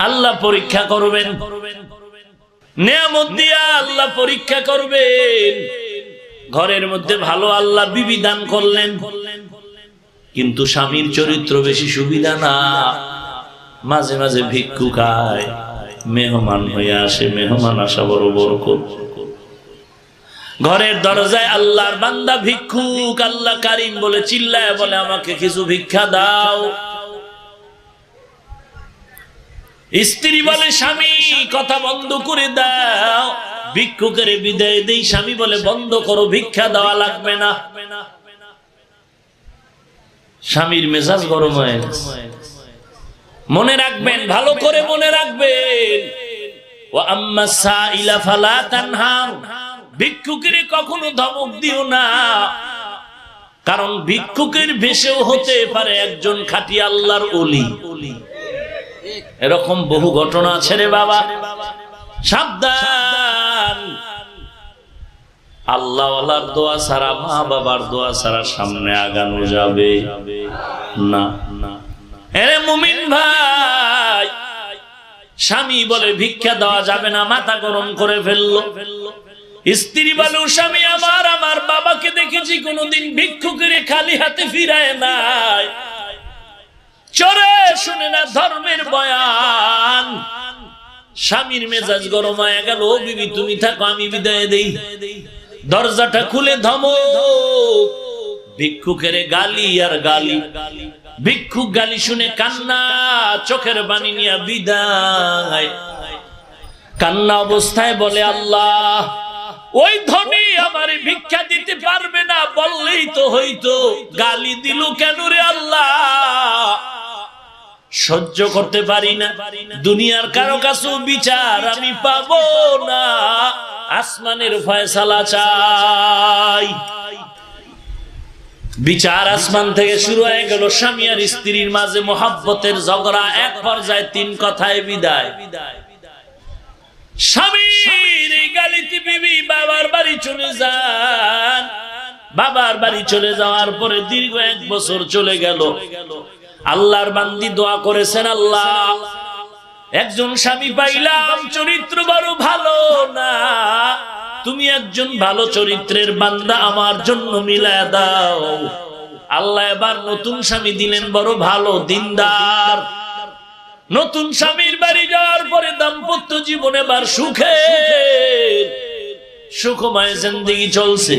আল্লাহ পরীক্ষা করবেন, নিয়ামত দিয়া আল্লাহ পরীক্ষা করবেন। ঘরের মধ্যে ভালো আল্লাহ বিবি দান করলেন, কিন্তু স্বামীর চরিত্র বেশি সুবিধা না। মাঝে মাঝে ভিক্ষু খায়, মেহমান হয়ে আসে, মেহমান আসা বড় বরকত। ঘরের দরজায় আল্লাহর বান্দা ভিক্ষুক, আল্লাহ কারিম বলে চিল্লায় বলে আমাকে কিছু ভিক্ষা দাও। স্ত্রী বলে স্বামী কথা বন্ধ করে দাও, ভিক্ষুকের বিদায় দেই। স্বামী বলে বন্ধ করো, ভিক্ষা দেওয়া লাগবে না। স্বামীর মেজাজ গরম হয়ে গেছে। মনে রাখবেন, ভালো করে মনে রাখবেন, ওয়া আম্মা সাইলা ফালা তানহার, ভিক্ষুকের কখনো ধমক দিও না, কারণ ভিক্ষুকের বেশেও হতে পারে একজন খাঁটি আল্লাহর ওলি। এরকম বহু ঘটনা আছে রে বাবা, সাবধান। আল্লাহওয়ালার দোয়া ছাড়া, মা বাবার দোয়া ছাড়া সামনে আগানো যাবে না। এরে মুমিন ভাই, স্বামী বলে ভিক্ষা দেওয়া যাবে না, মাথা গরম করে ফেললো। স্ত্রী বলে স্বামী আমার বাবাকে দেখেছি কোনোদিন ভিক্ষুকের খালি হাতে ফিরায় নাই, চোরে শুনে না ধর্মের বয়ান। স্বামীর মেজাজ গরম হয়ে গেল, ও বিবি তুমি থাকো, আমি বিদায় দেই। দরজাটা খুলে ধমক, ভিক্ষুকের গালি আর গালি। ভিক্ষুক গালি শুনে কান্না, চোখের পানি নিয়ে বিদায়। কান্না অবস্থায় বলে আল্লাহ, ওই ধনী আমারে ভিক্ষা দিতে পারবে না বললেই তো হইতো, গালি দিল কেন রে আল্লাহ? সহ্য করতে পারি না, দুনিয়ার কারো কাছে বিচার আমি পাবো না, আসমানের ফয়সালা চাই। বিচার আসমান থেকে শুরু হয়ে গেল। স্বামী আর স্ত্রীর মাঝে মহব্বতের ঝগড়া, এক পর্যায়ে 3 কথায় বিদায়। স্বামীর এই গালিতে বিবি বাবার বাড়ি চলে যান। বাবার বাড়ি চলে যাওয়ার পরে দীর্ঘ 1 বছর চলে গেল। আল্লাহর বান্দি দোয়া করেছেন, আল্লাহ একজন স্বামী পাইলাম, চরিত্র বড় ভালো না, তুমি একজন ভালো চরিত্রের বান্দা আমার জন্য মিলায়া দাও। আল্লাহ এবার নতুন স্বামী দিলেন, বড় ভালো দিনদার। নতুন স্বামীর বাড়ি যাওয়ার পরে দাম্পত্য জীবন এবার সুখময় জিন্দেগি চলছে।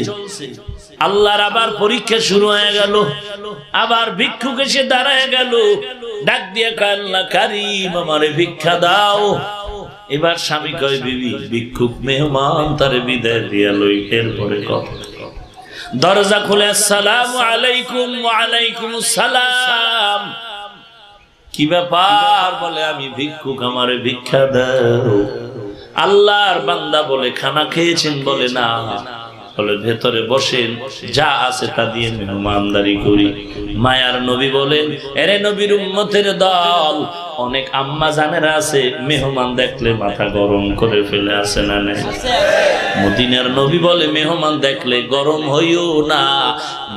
আল্লাহর আবার পরীক্ষা শুরু হয়ে গেল। আবার ভিক্ষুক এসে দাঁড়ায় গেল, ডাক দিয়ে কয় আল্লাহ কারীম আমারে ভিক্ষা দাও। এবার স্বামী কয় বিবি ভিক্ষুক মেহমান তারে বিদায় দিয়া লই, এরপরে কথা। দরজা খুলে আসসালামু আলাইকুম। ওয়া আলাইকুমুস সালাম। কি ব্যাপার? বলে আমি ভিক্ষুক, আমারে ভিক্ষা দাও। আল্লাহর বান্দা বলে খানা খেয়েছেন? বলে না। বলে ভেতরে বসেন, যা আছে তা দিয়ে মেহমানদারি করি। মায়ার নবী বলেন, এরে নবীর উম্মতের দল, অনেক আম্মা জানেরা আছে মেহমান দেখলে মাথা গরম করে ফেলে, আসে না নাই? মদিনার নবী বলে মেহমান দেখলে গরম হইও না,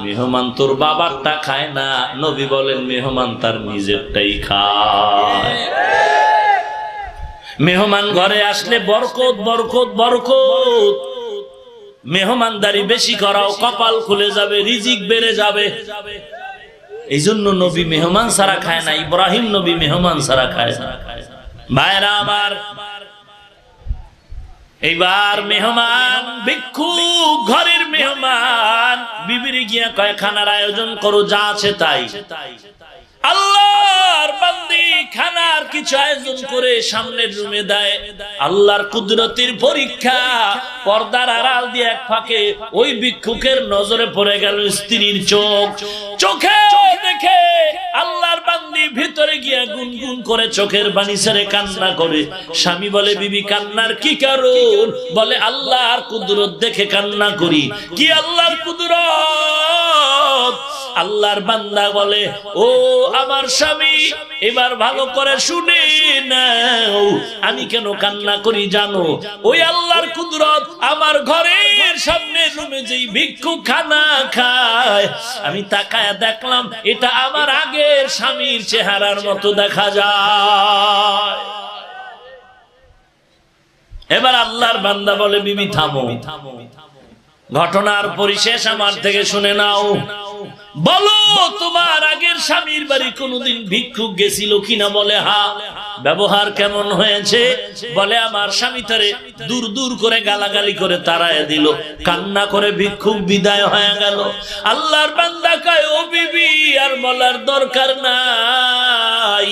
মেহমান তোর বাবারটা খায় না। নবী বলেন মেহমান তার নিজেরটাই খায়। মেহমান ঘরে আসলে বরকত বরকত বরকত। মেহমানদারি বেশি করাও, কপাল খুলে যাবে, রিজিক বেড়ে যাবে। এই জন্য নবী মেহমান ছাড়া খায় না, ইব্রাহিম নবী মেহমান ছাড়া খায় না। ভাইরা আমার, এইবার মেহমান ভিক্ষুক ঘরের মেহমান বিবির গিয়া কয় খানার আয়োজন করো, যা আছে তাই। আল্লাহর বান্দি খানার কিছু আয়োজন করে সামনের রুমে দেয়। আল্লাহর কুদরতের পরীক্ষা। পর্দার আড়াল দিয়ে এক ফাঁকে ওই ভিক্ষুকের নজরে পড়ে গেল স্ত্রীর চোখ। চোখে দেখে আল্লাহর বান্দি ভিতরে গিয়া গুনগুন করে চোখের পানি ছেড়ে কান্না করে। স্বামী বলে বিবি কান্নার কি কারণ? বলে আল্লাহর কুদরত দেখে কান্না করি। কি আল্লাহর কুদরত? আল্লাহর বান্দা বলে, ও আমার স্বামী, এবার ভালো করে শুনে নাও, আমি কেন কান্না করি জানো? ওই আল্লাহর কুদরত, আমার ঘরের সামনে রুমে যেই ভিক্ষুক খানা খায়, আমি তাকায়া দেখলাম এটা আমার আগের স্বামীর চেহারার মতো দেখা যায়। আল্লাহর বান্দা বলে বিবি থামো, ঘটনার পরিশেষ আমার থেকে শুনে নাও, বলো তোমার আগের স্বামীর বাড়ি কোনদিন ভিক্ষুক গেছিল কিনা? বলে হ্যাঁ। ব্যবহার কেমন হয়েছে? বলে আমার স্বামী তারে দূর দূর করে গালাগালি করে তাড়ায় দিল, কান্না করে ভিক্ষুক বিদায় হয়ে গেল। আল্লাহর বান্দা কয় ও বিবি আর বলার দরকার নাই,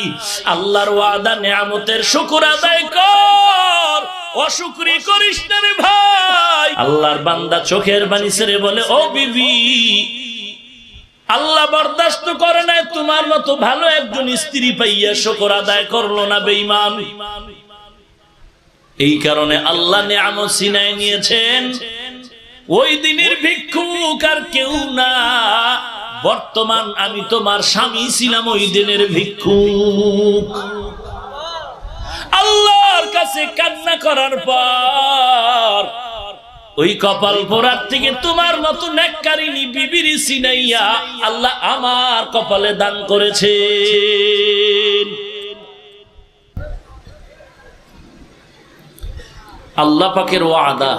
আল্লাহর ওয়াদা নিয়ামতের শুকর আদায় কর, অশুকরি করিস না রে ভাই। আল্লাহর বান্দা চোখের পানি ছেড়ে বলে ও বিবি, আল্লাহ বরদাস্ত করে নাই তোমার মতো ভালো একজন স্ত্রী পাইয়া শুকর আদায় করলো না বেঈমান। এই কারণে আল্লাহ নিয়ামত ছিনায় নিয়েছেন। ওই দিনের ভিক্ষুক আর কেউ না, বর্তমান আমি তোমার স্বামী ছিলাম ওই দিনের ভিক্ষুক। আল্লাহর কাছে কান্না করার পর ওই কপাল পোড়ার থেকে তোমার মতো নেককারিনী বিবির সিনাইয়া আল্লাহ আমার কপালে দান করেছে। আল্লাহ পাকের ওয়াদা,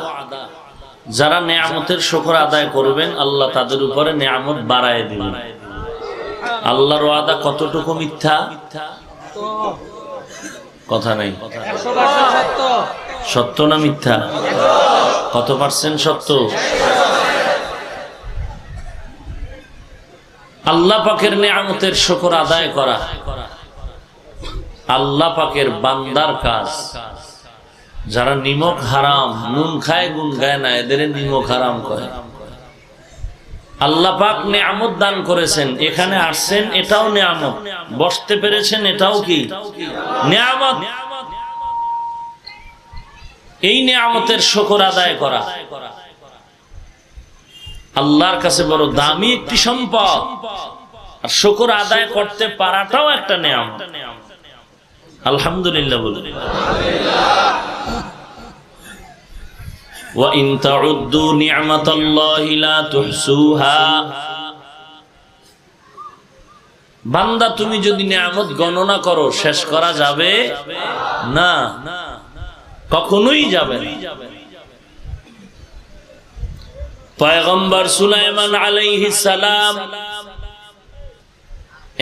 যারা নিয়ামতের শুকর আদায় করবেন আল্লাহ তাদের উপরে নিয়ামত বাড়ায় দিবেন। আল্লাহর ওয়াদা কতটুকু মিথ্যা? কথা নেই, সত্য না মিথ্যা? কত পার্সেন্ট সত্য? আল্লাহ পাকের নিয়ামতের শুকর আদায় করা আল্লাহ পাকের বান্দার কাজ। যারা নিমক হারাম, নুন খায় গুণ গায় না, এদের নিমক হারাম করে। আল্লাহ পাক নিয়ামত দান করেছেন, এখানে আসছেন এটাও নিয়ামত, বসতে পেরেছেন এটাও কি নিয়ামত। এই নিয়ামতের শুকর আদায় করা আল্লাহর কাছে বড় দামি একটি সম্পদ, আর শুকর আদায় করতে পারাটাও একটা নিয়ামত। আলহামদুলিল্লাহ বলুন। ওয়া ইন তাউদ্দু নি'মাতাল্লাহি লা তুহসুহা। বান্দা তুমি যদি নিয়ামত গণনা করো শেষ করা যাবে না, কখনোই যাবে না। পয়গম্বর সুলাইমান আলাইহিস সালাম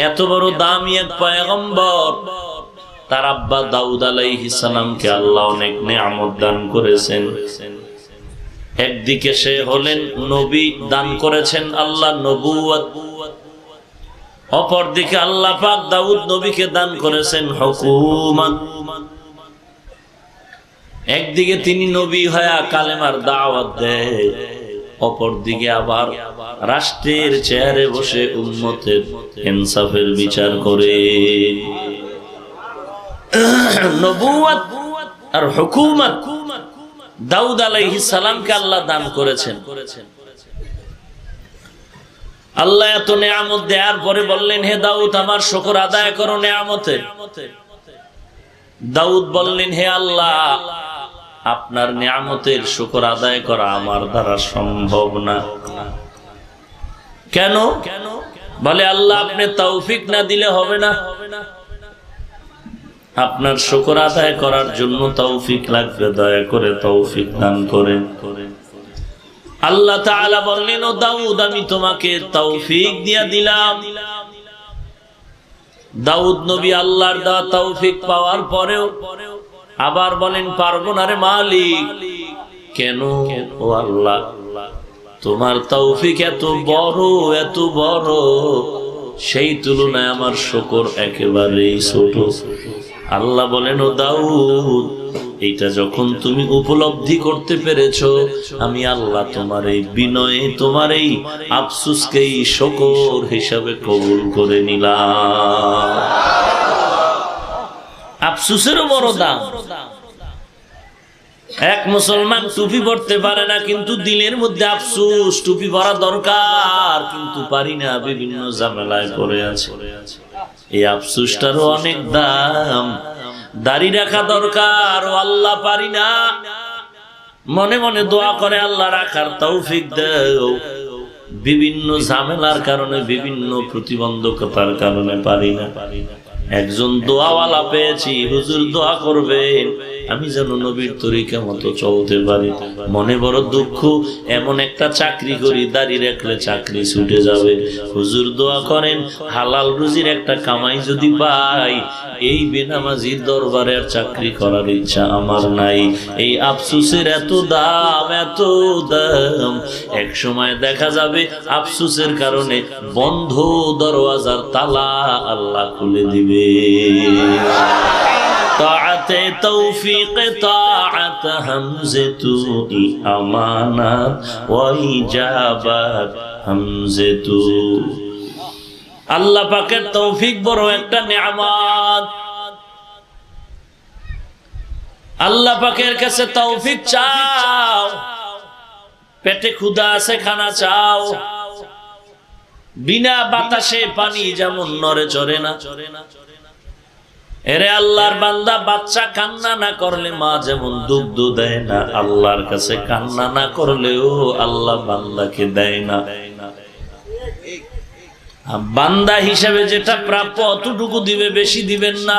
এত বড় দামি এক পয়গম্বর, তার আব্বা দাউদ আলাইহিস সালামকে আল্লাহ অনেক নিয়ামত দান করেছেন। একদিকে সে হলেন নবী, দান করেছেন আল্লাহ নবুয়ত, অপরদিকে আল্লাহ পাক দাউদ নবীকে দান করেছেন হুকুমত। একদিকে তিনি নবী হয়ে কালেমার দাওয়াত দেয়, অপরদিকে আবার রাষ্ট্রের চেয়ারে বসে উম্মতের ইনসাফের বিচার করে। নবুয়ত আর হুকুমত দাউদ আলাইহিস সালামকে আল্লাহ দান করেছেন। আল্লাহ এত নিয়ামত দেওয়ার পরে বললেন হে দাউদ আমার শুকর আদায় করো নিয়ামতের। দাউদ বললেন হে আল্লাহ আপনার নিয়ামতের শুকর আদায় করা আমার দ্বারা সম্ভব না। কেন? বলে আল্লাহ আপনি তৌফিক না দিলে হবে না, আপনার শুকর আদায় করার জন্য তৌফিক লাগবে, দয়া করে তৌফিক দান করেন। আল্লাহ তাআলা বললেন ও দাউদ আমি তোমাকে তৌফিক দিয়া দিলাম। দাউদ নবী আল্লাহর দেওয়া তৌফিক পাওয়ার পরেও আবার বলেন পারবো না রে মালিক। কেন? ও আল্লাহ তোমার তৌফিক এত বড়, এত বড়, সেই তুলনায় আমার শুকর একেবারেই ছোট। আল্লাহ বলেন ও দাউদ এইটা যখন তুমি উপলব্ধি করতে পেরেছো, আমি আল্লাহ তোমার এই বিনয়ে, তোমার এই আফসোসকেই শুকর হিসাবে কবুল করে নিলাম। আফসোসেরও বড় দাম। এক মুসলমান টুপি পরতে পারে না, কিন্তু দিলের মধ্যে আফসোস টুপি পরা দরকার, কিন্তু পারি না, বিভিন্ন ঝামেলায় পড়ে আছে। এই আফসোসটারও অনেক দাম। দাড়ি রাখা দরকার, ও আল্লাহ পারি না, মনে মনে দোয়া করে আল্লাহ রাখার তৌফিক দাও। বিভিন্ন ঝামেলার কারণে, বিভিন্ন প্রতিবন্ধকতার কারণে পারি না। একজন দোয়াওয়ালা পেয়েছি, হুজুর দোয়া করবেন আমি যেন নবীর তরিকা মতো চলতে পারি। মনে বড় দুঃখ, এমন একটা চাকরি করি, দাড়ি রাখলে চাকরি ছুটে যাবে। হুজুর দোয়া করেন হালাল রুজির একটা কামাই যদি পাই, এই বেনামাজির দরবারে আর চাকরি করার ইচ্ছা আমার নাই। এই আফসোসের এত দাম, এত দাম, এক সময় দেখা যাবে আফসোসের কারণে বন্ধ দরওয়াজার তালা আল্লাহ খুলে দিবে। তাআতে তৌফিক তাআত হামজাতু আমানাত ওয়া ইজাবাত হামজাতু। আল্লাহ পাকের তৌফিক বড় একটা নিয়ামত। আল্লাহ পাকের কাছে তৌফিক চাও, পেটে ক্ষুধা আছে খানা চাও। বিনা বাতাসে পানি যেমন নড়ে চড়ে না, এরে আল্লাহর বান্দা বাচ্চা কান্না না করলে মা যেমন দুগ্ধ দেয় না, আল্লাহর কাছে কান্না না করলেও আল্লাহ বান্দাকে দেয় না। বান্দা হিসেবে যেটা প্রাপ্য অতটুকু দিবে, বেশি দিবেন না।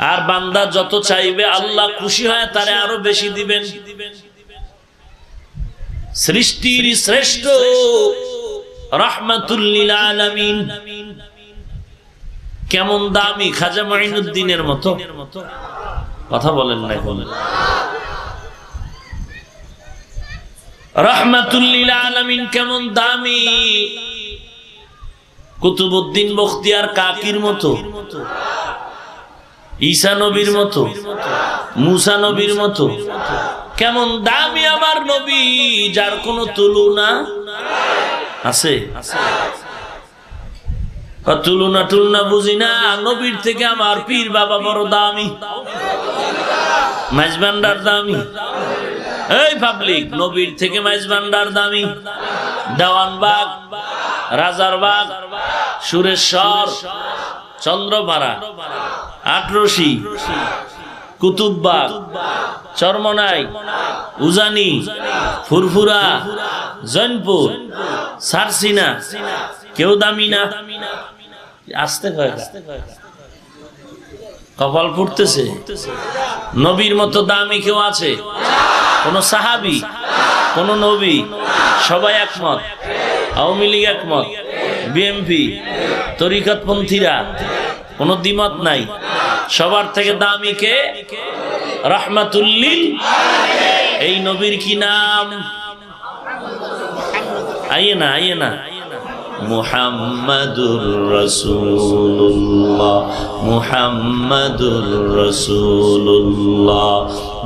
আর বান্দা যত চাইবে আল্লাহ খুশি হয় তারে আরো বেশি দিবেন। সৃষ্টির শ্রেষ্ঠ রাহমাতুল লিল আলামিন কেমন দামি, খাজা মাইনুদ্দিনের মতো। কথা বলেন না এখন। রাহমাতুল লিল আলামিন কেমন দামি, কুতুবউদ্দিন বখতিয়ার কাকির মতো, ঈসা নবীর মতো, মুসা নবীর মতো। কেমন দামি আমার নবী, যার কোনো তুলনা আছে? তুলনা টুলনা বুঝি না। নবীর থেকে আমার পীর বাবা বড় দামি, মাইজভান্ডার দামি। এই পাবলিক, নবীর থেকে মাইজভান্ডার দামি। দেওয়ানবাগ, রাজারবাগ, সুরেশ্বর, চন্দ্রপাড়া, আটরশি, কুতুববাগ, চরমনাই, উজানি, ফুরফুরা, জৈনপুর, সারসিনা, কেউ দামি না। আসতে কপাল ফুটতেছে। নবীর মতো দামি কেউ আছে? কোন সাহাবি, কোন নবী? সবাই একমত। আওয়ামী লীগ একমত, বিএনপি, তরিকতপন্থীরা, কোন দ্বিমত নাই। সবার থেকে দামি কে? রাহমাতুল লিল। এই নবীর কি নাম? আইয়ে না, আইয়ে না। মুহাম্মাদুর রাসূলুল্লাহ, মুহাম্মাদুর রাসূলুল্লাহ,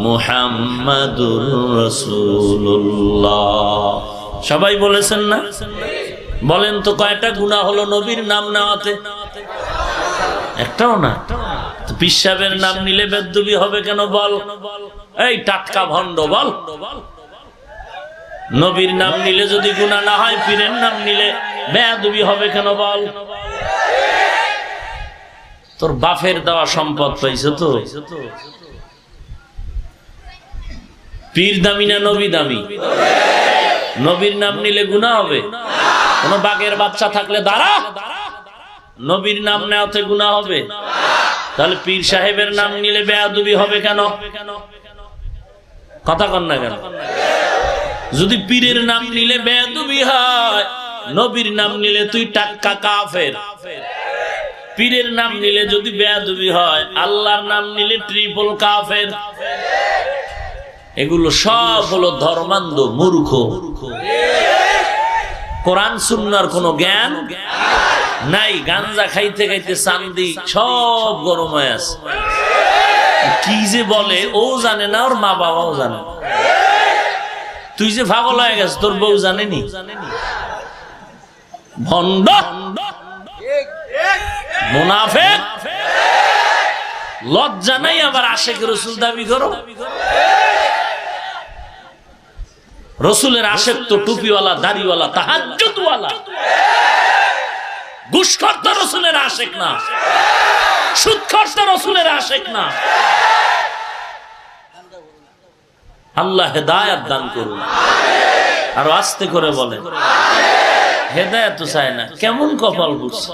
মুহাম্মাদুর রাসূলুল্লাহ। সবাই বলেছেন না? বলেন তো কয়টা গুনাহ হলো নবীর নাম নেওয়াতে? একটাও না। পীর সাহেবের নাম নিলে বেদবি হবে কেন বল? এই টাটকা ভণ্ড বল। নবীর নাম নিলে যদি গুনাহ না হয়, পীরের নাম নিলে বেয়াদবি হবে কেন বল? তোর বাপের দেওয়া সম্পদ পাইছ তো। পীর দামি না নবী দামি? নবীর নাম নিলে গুনাহ হবে। কোন বাঘের বাচ্চা থাকলে দাঁড়া, নবীর নাম নেওয়াতে গুনাহ হবে। তাহলে পীর সাহেবের নাম নিলে বেয়াদবি হবে কেন? কথা কন না কেন? যদি পীরের নাম নিলে বেয়াদবি হয়, নবীর নাম নিলে তুই টাটকা কাফের। পীরের নাম নিলে যদি বেয়াদবি হয়, আল্লাহর নাম নিলে ট্রিপল কাফের। এগুলো সব হলো ধর্মান্ধ মূর্খ। কোরআন সুন্নাহর কোনো জ্ঞান নাই। গাঞ্জা খাইতে খাইতে চান্দি সব গরম হয়ে আছে। কি যে বলে ও জানে না, ওর মা বাবাও জানে। তুই যে পাগল হয়ে গেছ, তোর বউ জানেনি? ভণ্ড, মুনাফিক, লজ্জা নাই আবার আশিক রাসূল দাবি করো। রসুলের আশিক তো টুপিওয়ালা, দাড়িওয়ালা, তাহাজ্জুদওয়ালা। ঘুষখোর তো রসুলের আশিক না, সুদখোর তো রসুলের আশিক না। আল্লাহ হেদায়েত দান করুন। আর আস্তে করে বলে হেদায়েত তো চায় না। কেমন কপাল বুঝছে?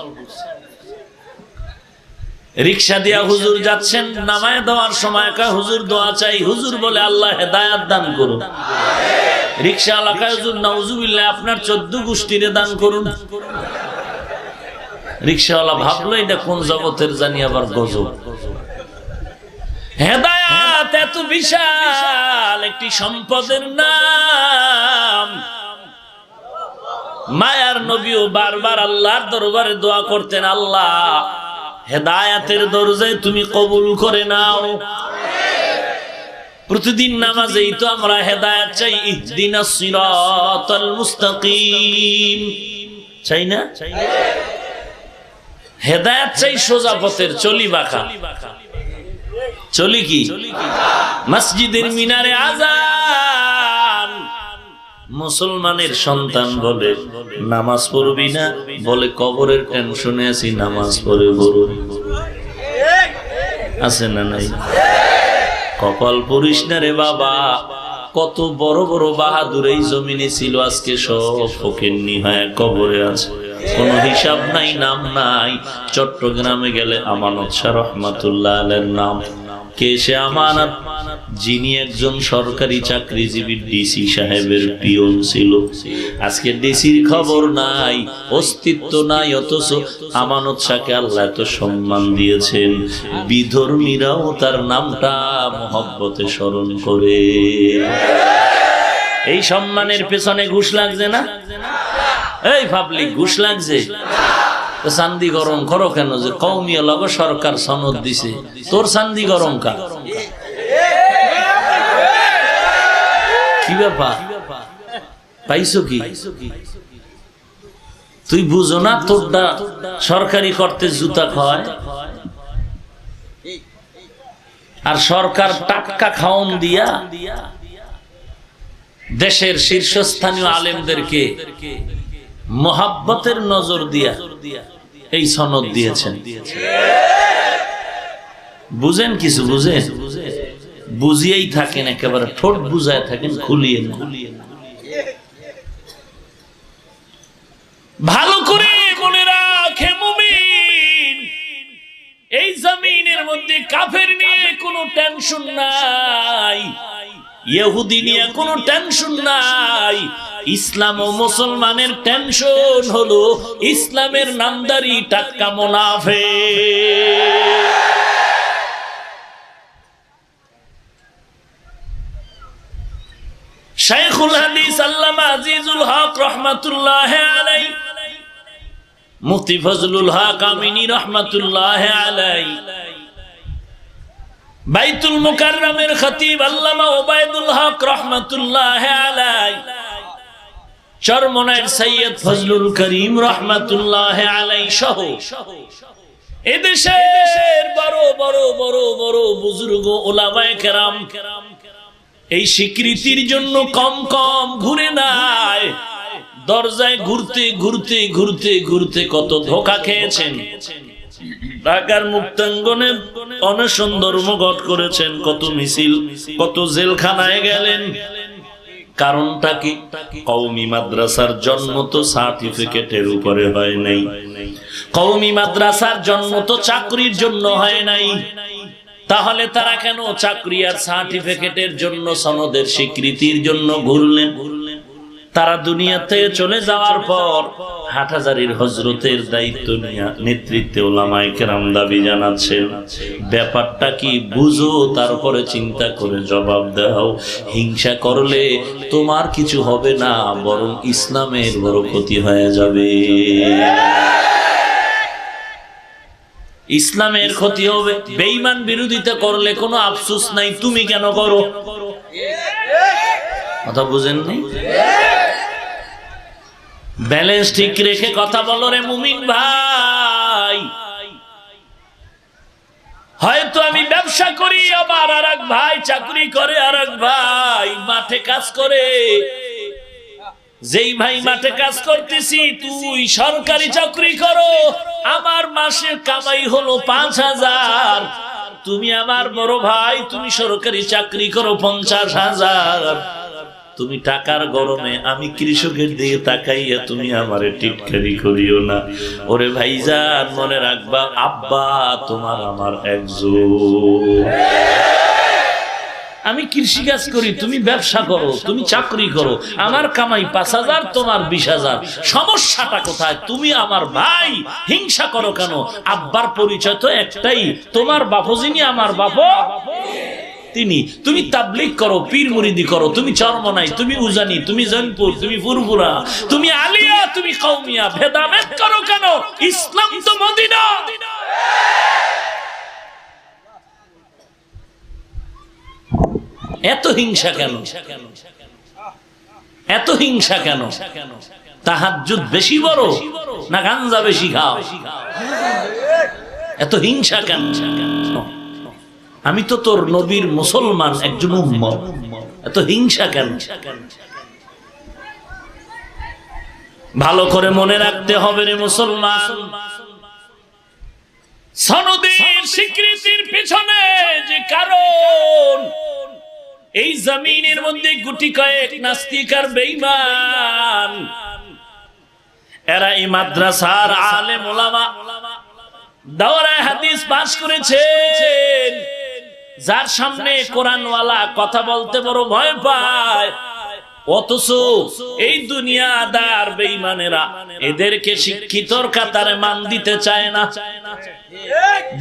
রিকশা দিয়া হুজুর যাচ্ছেন, নামায় দেওয়ার সময় কয় হুজুর দোয়া চাই। হুজুর বলে আল্লাহ হেদায়েত দান করুন। রিকশা এলাকায় হুজুর নাউজুবিল্লাহ আপনার 14 গোষ্ঠীরে দান করুন। রিকশাওয়ালা ভাবলো এটা কোন জগতের জানি আবার গজব। হেদায়েত এত বিশাল একটি সম্পদের নাম। মায়ার নবীও বারবার আল্লাহর দরবারে দোয়া করতেন, আল্লাহ হেদায়েতের দরজায় তুমি কবুল করে নাও। প্রতিদিন নামাজেই তো আমরা হেদায়েত চাই, ইহদিনাস সিরাতাল মুস্তাকিম চাই না? হেদায়েত চাই সোজা পথের, চলি বাঁকা। চলি কি? মসজিদের মিনারে আযান, মুসলমানের সন্তান বলে নামাজ পড়বি না, বলে কবরের টেনশনে আছি, নামাজ পড়ে বড় আছে না নাই? কপাল পড়িস না রে বাবা, কত বড় বড় বাহাদুর এই জমিনে ছিল, আজকে সব ফকিন্নি হয়ে কবরে আছে, কোনো হিসাব নাই, নাম নাই। চট্টগ্রামে গেলে আমানত শাহ রহমাতুল্লাহ আলাইহির নাম। কে সে আমানত? যিনি একজন সরকারি চাকরিজীবী ডিসি সাহেবের পিয়ন ছিল। আজকে ডিসির খবর নাই, অস্তিত্ব নাই, অথচ আমানত শাহকে আল্লাহ এত সম্মান দিয়েছেন, বিধর্মীরাও তার নামটা মহব্বতে স্মরণ করে। এই সম্মানের পেছনে ঘুষ লাগছে না? এই ভাবলি ঘুষ লাগছে? চান্দি গরম করো কেন? যে কওমিয়া লগ সরকার সনদ দিছে, তোর চান্দি গরম কা? কি ব্যাপার? পাইছো কি? তুই বুঝো না তোরটা সরকারি করতে জুতা খাওয়ায়, আর সরকার টাটকা খাওন দিয়া দেশের শীর্ষস্থানীয় আলেমদেরকে মোহাব্বতের নজর দিয়া এই সনদ দিয়েছেন। বুঝেন কিছু? বুঝেন? বুঝিয়েই থাকেন, একেবারে ঠোঁট বুঝায় থাকেন, খুলিয়ে না। ভালো করে মনে রাখে মুমিন, এই জমিনের মধ্যে কাফের নিয়ে কোনো টেনশন নাই, ইহুদি নিয়ে কোনো টেনশন নাই। ইসলাম ও মুসলমানের টেনশন হলো ইসলামের নামদারি টাটকা মুনাফিক। শাইখুল হাদিস আল্লামা আজিজুল হক রহমাতুল্লাহ আলাইহি, মুফতি ফজলুল হক আমিনী রহমাতুল্লাহ আলাইহি, বাইতুল মুকাররমের খতিব আল্লামা ওবায়দুল হক রহমাতুল্লাহ আলাইহি, চরমনাইর সৈয়দ ফজলুল করিম রহমাতুল্লাহ আলাইহি সহ এদেশের বড় বড় বড় বড় বুজুর্গ ওলামায়ে কেরাম এই স্বীকৃতির জন্য কম কম ঘুরে নাই, দরজায় ঘুরতে ঘুরতে ঘুরতে ঘুরতে কত ধোঁকা খেয়েছেন। ঢাকার মুক্তাঙ্গনে অনশন ধর্মঘট করেছেন, কত মিছিল, কত জেলখানায় গেলেন। কারণটা কি? কওমি মাদ্রাসার জন্ম তো সার্টিফিকেটের উপরে হয় নাই, কওমি মাদ্রাসার জন্ম তো চাকরির জন্য হয় নাই। তাহলে তারা কেন চাকরি আর সার্টিফিকেটের জন্য, সনদের স্বীকৃতির জন্য ঘুরলেন? তারা দুনিয়া থেকে চলে যাওয়ার পর হাটহাজারীর হযরতের দায়িত্ব নিয়ে নেতৃত্বে উলামায়ে কেরাম দাবি জানাচ্ছেন, ব্যাপারটা কি বুঝো, তারপরে চিন্তা করে জবাব দাও। হিংসা করলে তোমার কিছু হবে না, বরং ইসলামের বড় ক্ষতি হয়ে যাবে, ইসলামের ক্ষতি হবে। বেঈমান বিরোধিতা করলে কোনো আফসোস নাই, তুমি কেন করো? কথা বুঝেন নাই? ব্যালেন্স ঠিক রেখে কথা বলো রে মুমিন ভাই। হয়তো আমি ব্যবসা করি, আমার আরেক ভাই চাকরি করে, আরেক ভাই মাঠে কাজ করে। যেই ভাই মাঠে কাজ করতেছি, তুই সরকারি চাকরি করো, আমার মাসের কামাই হলো ৫,০০০। তুমি আমার বড় ভাই, তুমি সরকারি চাকরি করো ৫০,০০০। তুমি টাকার গরমে আমি কৃষকের দিকে তাকাইয়া তুমি আমারে টিটকারি করিও না। ওরে ভাইজান মনে রাখবা, আব্বা তোমার আমার একজন। আমি কৃষিকাজ করি, তুমি ব্যবসা করো, তুমি চাকরি করো, আমার কামাই 5,000 তোমার 20,000, সমস্যাটা কোথায়? তুমি আমার ভাই, হিংসা করো কেন? আব্বার পরিচয় তো একটাই, তোমার বাপও যিনি আমার বাপও তিনি। তুমি তাবলীগ করো, পীর মুরিদি করো, তুমি চরমনাই, তুমি উজানি, তুমি জনপুর, তুমি ফুরফুরা, তুমি আলিয়া, তুমি কওমিয়া, ভেদাভেদ করো কেন? ইসলাম তো মদিনা। এত হিংসা কেন? এত হিংসা কেন? তাহাজ্জুদ বেশি বড় না গাঞ্জা বেশি খাও? এত হিংসা কেন? আমি তো তোর নবীর মুসলমান, একজন উম্মত, এত হিংসা কেন? ভালো করে মনে রাখতে হবে রে মুসলমান, সনদের স্বীকৃতির পিছনে যে কারণ, এই জমিনের মধ্যে গুটি কয়েক নাস্তিক আর বেঈমান, এরা এই মাদ্রাসার আলেম ওলামা দাওরায়ে হাদিস পাস করেছেন, যার সামনে কোরআনওয়ালা কথা বলতে বড় ভয় পায়, অথচ এই দুনিয়াদার বেঈমানেরা এদেরকে শিক্ষিতর কাতারে মান দিতে চায় না।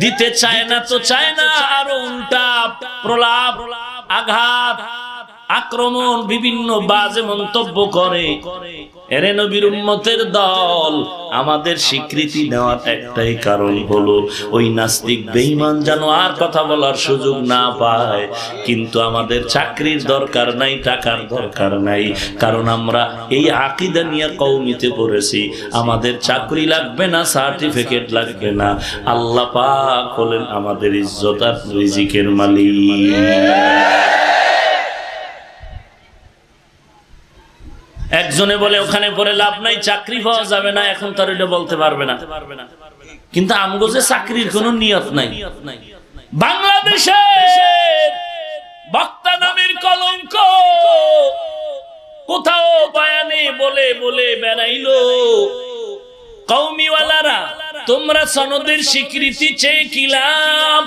দিতে চায় না তো চায় না, আরো উল্টা প্রলাপ, আঘাত, আক্রমণ, বিভিন্ন বাজে মন্তব্য করে। এরে নবীর উম্মতের দল, আমাদের স্বীকৃতি নেওয়ার একটাই কারণ হলো ওই নাস্তিক বেঈমান যেন আর কথা বলার সুযোগ না পায়। কিন্তু আমাদের চাকরির দরকার নাই, টাকার দরকার নাই, কারণ আমরা এই আকীদা নিয়ে কওমিতে পড়েছি। আমাদের চাকরি লাগবে না, সার্টিফিকেট লাগবে না, আল্লাহ পাক হলেন আমাদের ইজ্জত আর রিজিকের মালিক। একজনে বলে ওখানে পড়ে লাভ নাই, চাকরি পাওয়া যাবে না, এখন তার এটা বলতে পারবে না। কিন্তু আমগো যে চাকরির কোনো নিয়ত নাই। বাংলাদেশে বক্তা নামের কলঙ্ক কোথাও বয়ানে বলে বলে বেড়াইলো, কওমিওয়ালারা তোমরা সনদের স্বীকৃতি চেয়ে কি লাভ?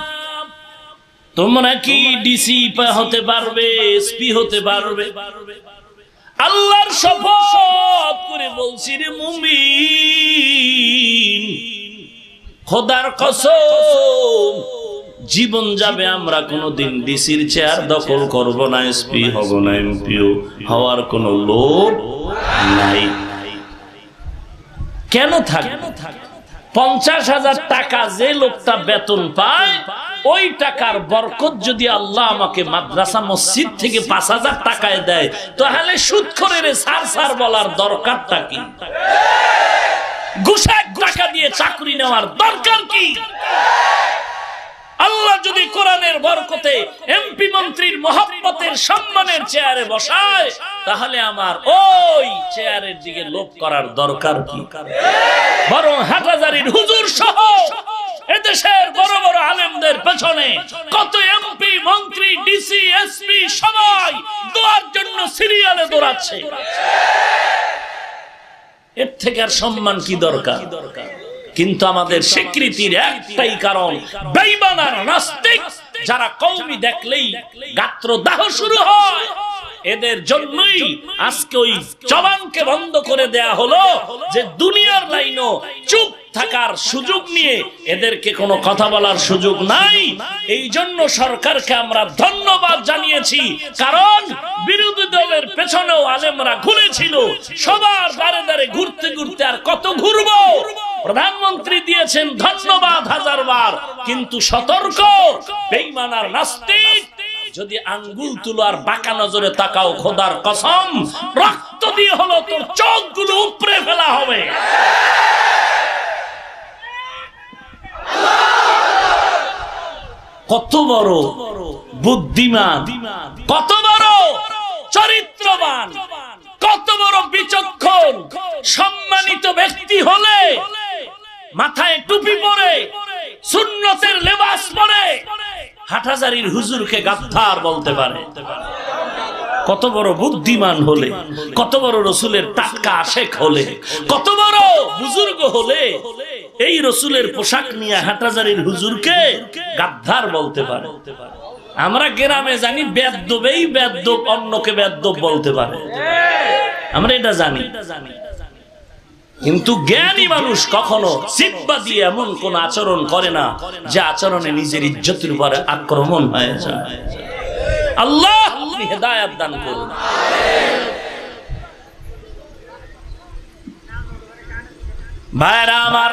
তোমরা কি ডিসি হতে পারবে, এসপি হতে পারবে? আল্লাহর শপথ করে বলছি রে মুমিন, খোদার কসম, জীবন যাবে আমরা কোনোদিন ডিসির চেয়ার দখল করব না, এসপি হব না, এমপিও হওয়ার কোনো লোভ নাই। কেন থাকে? 50,000 টাকা যে লোকটা বেতন পায়, ওই টাকার বরকত যদি আল্লাহ আমাকে মাদ্রাসা মসজিদ থেকে 5,000 টাকায় দেয়, তাহলে সুদখোরের সার বলার দরকারটা কি? ঘুষের টাকা দিয়ে চাকরি নেওয়ার দরকার কি? আল্লাহ যদি কোরআনের বরকতে এমপি মন্ত্রীর মহব্বতের সম্মানের চেয়ারে বসায়, তাহলে আমার ওই চেয়ারের দিকে লোভ করার দরকার কি? বরং হাটহাজারীর হুজুর সহ এদেশের বড় বড় আলেমদের পেছনে কত এমপি, মন্ত্রী, ডিসি, এসপি সবাই দোয়ার জন্য সিরিয়ালে দৌড়াচ্ছে। এর থেকে আর সম্মান কি দরকার? কিন্তু আমাদের স্বীকৃতির একটাই কারণ, বেঈমান আর নাস্তিক যারা কওমি দেখলেই গাত্রদাহ শুরু হয়, এদের জন্যই আজকে ওই জবানকে বন্ধ করে দেয়া হলো যে দুনিয়ার লাইনও চুপ থাকার সুযোগ নিয়ে এদেরকে কোনো কথা বলার সুযোগ নাই। এই জন্য সরকারকে আমরা ধন্যবাদ জানিয়েছি, কারণ বিরোধী দলের পেছনেও আলেমরা ঘুরেছিল। সবার দ্বারে দ্বারে ঘুরতে ঘুরতে আর কত ঘুরবো? প্রধানমন্ত্রী দিয়েছেন ধন্যবাদ 1000 বার, কিন্তু সতর্ক, বেঈমান আর নাস্তিক যদি আঙ্গুল তুলো আর বাঁকা নজরে তাকাও, খোদার কসম রক্ত দিয়ে হলো তোর চোখগুলো উপড়ে ফেলা হবে। কত বড় বুদ্ধিমান, কত বড় চরিত্রবান, কত বড় বিচক্ষণ সম্মানিত ব্যক্তি হলে মাথায় টুপি পরে, সুন্নতের লেবাস পরে হাটহাজারীর হুজুরকে গাদ্দার বলতে পারে? কত বড় বুদ্ধিমান হলে, কত বড় রসুলের টাটকা আশেক হলে, কত বড় বুজুর্গ হলে এই রসুলের পোশাক নিয়ে হাটহাজারীর হুজুরকে গাদ্দার বলতে পারে? আমরা গ্রামে জানি বেদ্যবেই বেদ্যব অন্যকে বেদ্যব বলতে পারে, আমরা এটা জানি। কিন্তু জ্ঞানী মানুষ কখনো জিহ্বা দিয়ে এমন কোন আচরণ করে না যে আচরণে নিজের ইজ্জতের উপরে আক্রমণ হয়ে যায়। আল্লাহ আপনি হেদায়েত দান করুন। ভাইরা আমার,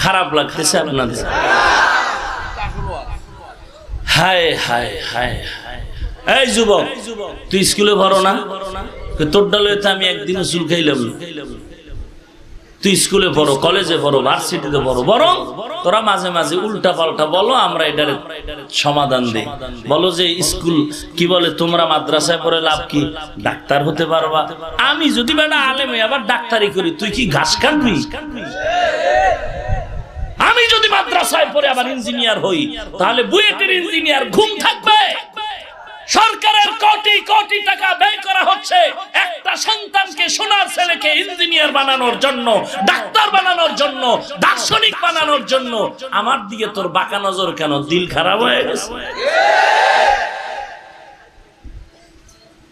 খারাপ লাগতেছে আপনাদের? হায় হায় হায় হায়। এই যুবক, তুই স্কুলে পড়ো না? তোর ডালে আমি একদিনও চুল খাইলাম না। তুই স্কুলে পড়ো, কলেজে পড়ো, ভার্সিটিতে পড়ো, বরং তোরা মাঝে মাঝে উল্টা পাল্টা বলো, আমরা এটার সমাধান দিই। বলো যে স্কুল কি বলে, তোমরা মাদ্রাসায় পড়ে লাভ কি? ডাক্তার হতে পারবা। আমি যদি বেটা আলেমে আবার ডাক্তারি করি, তুই কি ঘাস কাটবি? আমি যদি মাদ্রাসায় পড়ে আবার ইঞ্জিনিয়ার হই, তাহলে বুয়েটের ইঞ্জিনিয়ার ঘুম থাকবে? সরকারের কোটি কোটি টাকা ব্যয় করা হচ্ছে একটা সন্তানকে, সোনার ছেলেকে ইঞ্জিনিয়ার বানানোর জন্য, ডাক্তার বানানোর জন্য, দার্শনিক বানানোর জন্য। আমার দিকে তোর বাঁকা নজর কেন? দিল খারাপ হয়ে গেছে?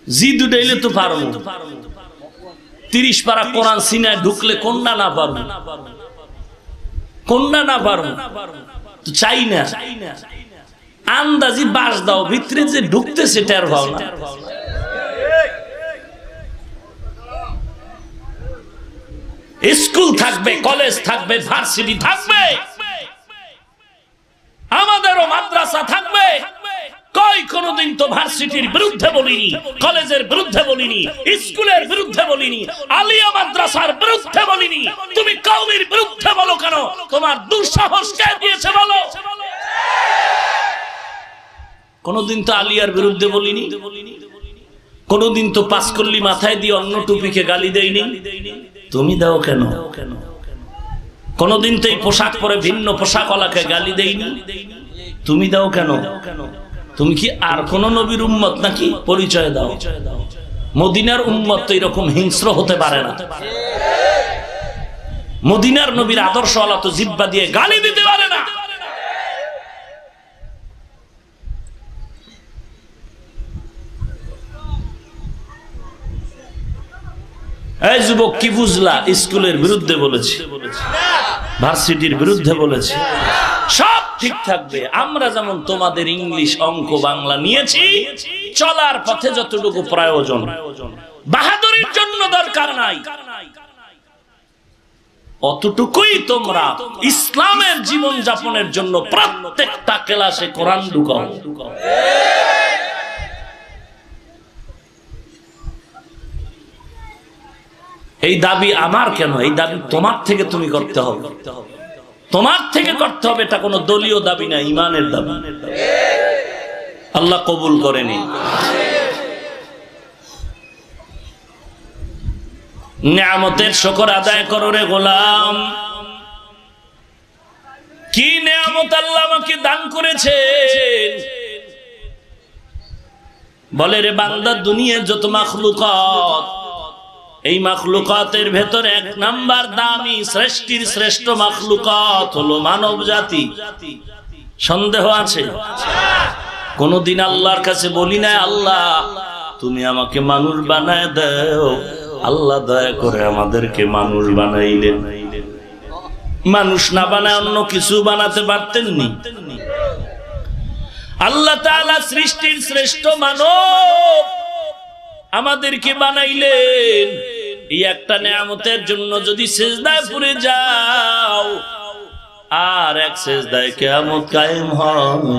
জি দুটাইলে তো পারবো। 30 পারা কোরআন সিনায় ঢুকলে কোনটা না পারবো? কোনটা না পারবো? তো চাই না। আন্দাজি বাস দাও, ভিতরে যে ঢুকতেছে টের পাও না। স্কুল থাকবে, কলেজ থাকবে, ভার্সিটি থাকবে, আমাদেরও মাদ্রাসা থাকবে। কই কোনদিন তো ভার্সিটির বিরুদ্ধে বলিনি, কলেজের বিরুদ্ধে বলিনি, স্কুলের বিরুদ্ধে বলিনি, আলিয়া মাদ্রাসার বিরুদ্ধে বলিনি। তুমি কওমের বিরুদ্ধে বলো কেন? তোমার দুঃসাহস কে দিয়েছে বলো? কোনদিন তো আলিয়ার বিরুদ্ধে বলিনি, কোনদিন তো পাঁচকল্লি মাথায় দিয়ে অন্য টুপিকে গালি দেয়নি। তুমি দাও কেন? কোনদিন তো এই পোশাক পরে ভিন্ন পোশাকওয়ালাকে গালি দেয়নি। তুমি দাও কেন? তুমি কি আর কোন নবীর উম্মত নাকি? পরিচয় দাও। মদিনার উম্মত তো এরকম হিংস্র হতে পারে না। মদিনার নবীর আদর্শওয়ালা তো জিহ্বা দিয়ে গালি দিতে পারে না। এই যুবক, কি বুঝলা? স্কুলের বিরুদ্ধে বলেছি, ভার্সিটির বিরুদ্ধে বলেছি, সব ঠিক থাকবে। আমরা যেমন তোমাদের ইংলিশ, অঙ্ক, বাংলা নিয়েছি, চলার পথে যতটুকু প্রয়োজন, বাহাদুরির জন্য দরকার নাই, অতটুকুই তোমরা ইসলামের জীবন যাপনের জন্য প্রত্যেকটা ক্লাসে কোরআন ঢুকাও। এই দাবি আমার কেন? এই দাবি তোমার থেকে তুমি করতে হবে, তোমার থেকে করতে হবে। এটা কোনো দলীয় দাবি না, ইমানের দাবি। আল্লাহ কবুল করেনি। নিয়ামতের শুকর আদায় করো রে গোলাম। কি নিয়ামত আল্লাহ আমাকে দান করেছেন। বলে রে বান্দা, দুনিয়ার যত মাখলুকাত, এই মাখলুকাতের ভেতরে 1 নাম্বার দামি শ্রেষ্ঠীর শ্রেষ্ঠ মাখলুকাত হলো মানব জাতি। সন্দেহ আছে? কোনদিন আল্লাহর কাছে বলি না, আল্লাহ তুমি আমাকে মানুষ বানায় দাও। আল্লাহ দয়া করে আমাদেরকে মানুষ বানাইলেন। মানুষ না বানায় অন্য কিছু বানাতে পারতেন নি? আল্লাহ তাআলা সৃষ্টির শ্রেষ্ঠ মানব আমাদেরকে বানাইলেন। এই একটা নিয়ামতের জন্য যদি সিজদায় পড়ে যাও, আর এক সিজদায় কিয়ামত কায়েম হবে,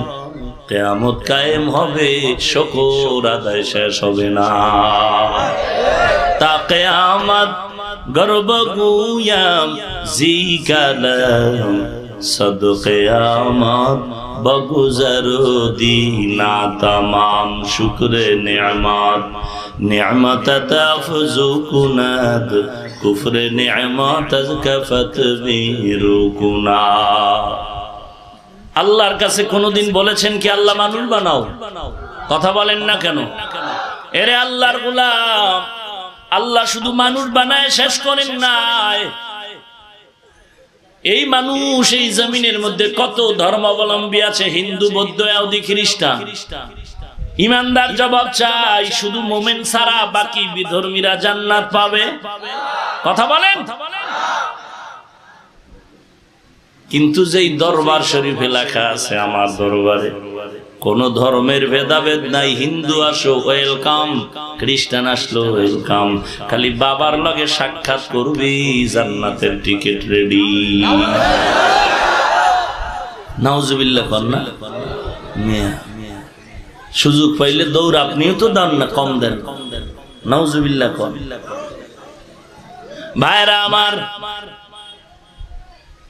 কিয়ামত কায়েম হবে, শুকর আদায় শেষ হবে না। তা কিয়ামত গর্ব গুয়াম জিকালাম সদ কিয়ামত बगुजर दीना तमाम शुक्र नेमत नेमत तफजु कुनद कुफ्र नेमत कफत बिरुकुना। আল্লাহর কাছে কোনদিন বলেছেন কি আল্লাহ মানুষ বানাও? কথা বলেন না কেন? এরে আল্লাহর গোলাম, আল্লাহ শুধু মানুষ বানায় শেষ করেন নাই। এই মানুষ এই জমিনের মধ্যে কত ধর্মাবলম্বী আছে, হিন্দু, বৌদ্ধ, ইহুদি, খ্রিস্টান। ইমানদার জবাব চাই, শুধু মোমেন ছাড়া বাকি বিধর্মীরা জান্নাত পাবে? কথা বলেন। কিন্তু যেই দরবার শরীফে লেখা আছে আমার দরবারে কোন ধর্মের ভেদাভেদ নাই, হিন্দু আসো ওয়েলকাম, খ্রিস্টান আসলো ওয়েলকাম, খালি বাবার লগে সাক্ষাৎ করবি, জান্নাতের টিকিট রেডি। নাউজুবিল্লাহ কর না মিয়া, সুযোগ পাইলে দৌড়, আপনিও তো দান না, কম দেন। নাউজুবিল্লাহ কর। ভাইরা আমার,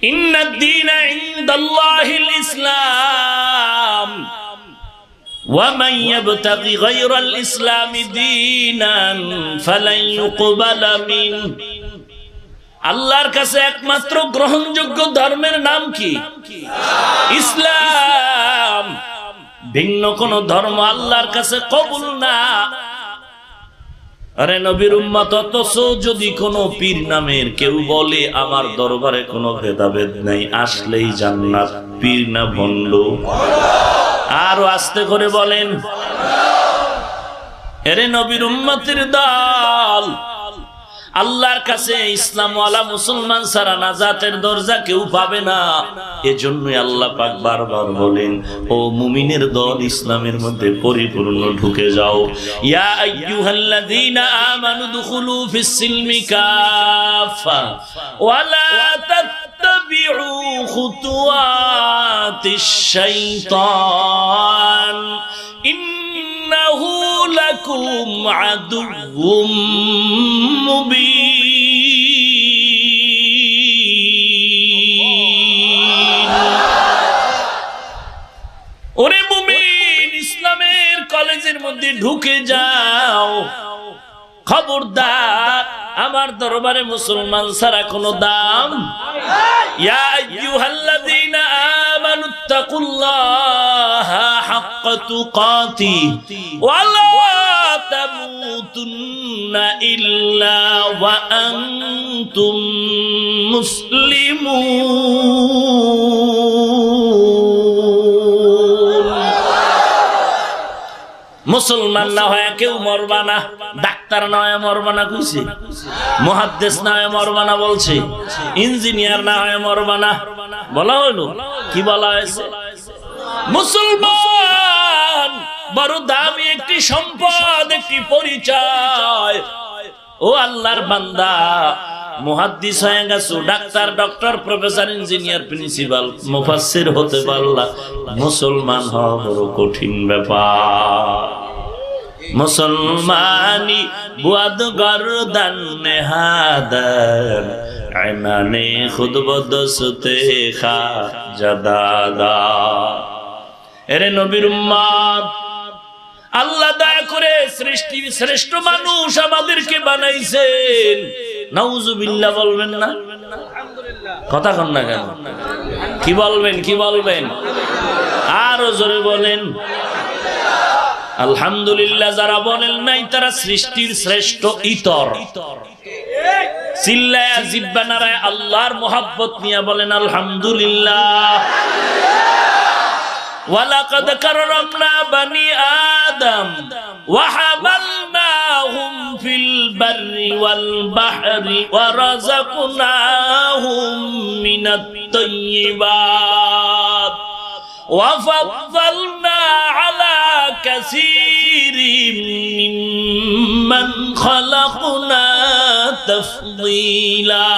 ইন্নাদ দীনা ইনদাল্লাহিল ইসলাম ওয়া মান ইয়াবতাগি গায়রাল ইসলামি দীনান ফালান ইউকবালা মিন। আল্লাহর কাছে একমাত্র গ্রহণযোগ্য ধর্মের নাম কি? ইসলাম। ভিন্ন কোন ধর্ম আল্লাহর কাছে কবুল না। আরে নবীর উম্মত, অথচ যদি কোন পীর নামের কেউ বলে আমার দরবারে কোনো ভেদাভেদ নাই, আসলেই জান্নাত, পীর না ভণ্ড? আরো আস্তে করে বলেন। এরে নবীর উম্মতের দল, আল্লাহর কাছে ইসলামওয়ালা মুসলমান ছাড়া নাজাতের দরজা কেউ পাবে না। এজন্যই আল্লাহ পাক বারবার বলেন, ও মুমিনের দল, ইসলামের মধ্যে পরিপূর্ণ ঢুকে যাও। ইয়া আইয়ুহাল্লাযীনা আমানু দুখুলু ফিস সিলমি কাফা ওয়া লা তাত্তাবিউ খুতুওয়াতিশ শাইতান ইন্নাহু লাকুম আদুউম মুবিন। ওরে মুমিন, ইসলামের কলেজের মধ্যে ঢুকে যাও। খবরদার, আমার দরবারে মুসলমান ছাড়া কোনো দাম। ইয়া আইয়ুহাল্লাযীনা আমানুত্তাকুল্লাহা হাক্কা তুকাতিহি ওয়া লা তামুতুন্না ইল্লা ওয়া আনতুম মুসলিমুন। মুসলমান না হয় কেউ মরবা না, ডাক্তার না হয় মরবা না কইছে, মুহাদ্দিস না হয় মরবা না বলছে, ইঞ্জিনিয়ার না হয় মরবা না বলা হলো। কি বলা হয়েছে? মুসলমান বড় দামি একটি সম্পদ, একটি পরিচয়। ও আল্লাহর বান্দা, মুহাদ্দিস হয়ে গেছো, ডাক্তার, ডক্টর, প্রফেসর, ইঞ্জিনিয়ার, প্রিন্সিপাল, মুফাসসির হতে পারলা, মুসলমান হওয়া বড় কঠিন ব্যাপার। মুসলমানি বুয়াদ গরদান নেহাদার আইনানে খুদ বদসতে খা জাদাদা। এরে নবীর উম্মত, আল্লাহ দয়া করে সৃষ্টির শ্রেষ্ঠ মানুষ আমাদেরকে বানাইছেন। নাউজুবিল্লাহ বলবেন না? কথা কন না কেন? কি বলবেন, কি বলবেন? আরো জোরে বলেন আলহামদুলিল্লাহ। যারা বলেন নাই তারা সৃষ্টির শ্রেষ্ঠ ইতর। চিল্লায়া জিব্বা নাড়ায় আল্লাহর মোহাব্বত নিয়ে বলেন আলহামদুলিল্লাহ। ওয়ালাকাদ কাররামনা বানি আদম ওয়া হামালনাহুম ফিল বাররি ওয়াল বাহরি ওয়া রাযাকনাহুম মিনাত তাইয়্যিবাত ওয়া ফাদ্দালনা আলা কাসীরিম মিম্মান খালাকনা তাফদীলা।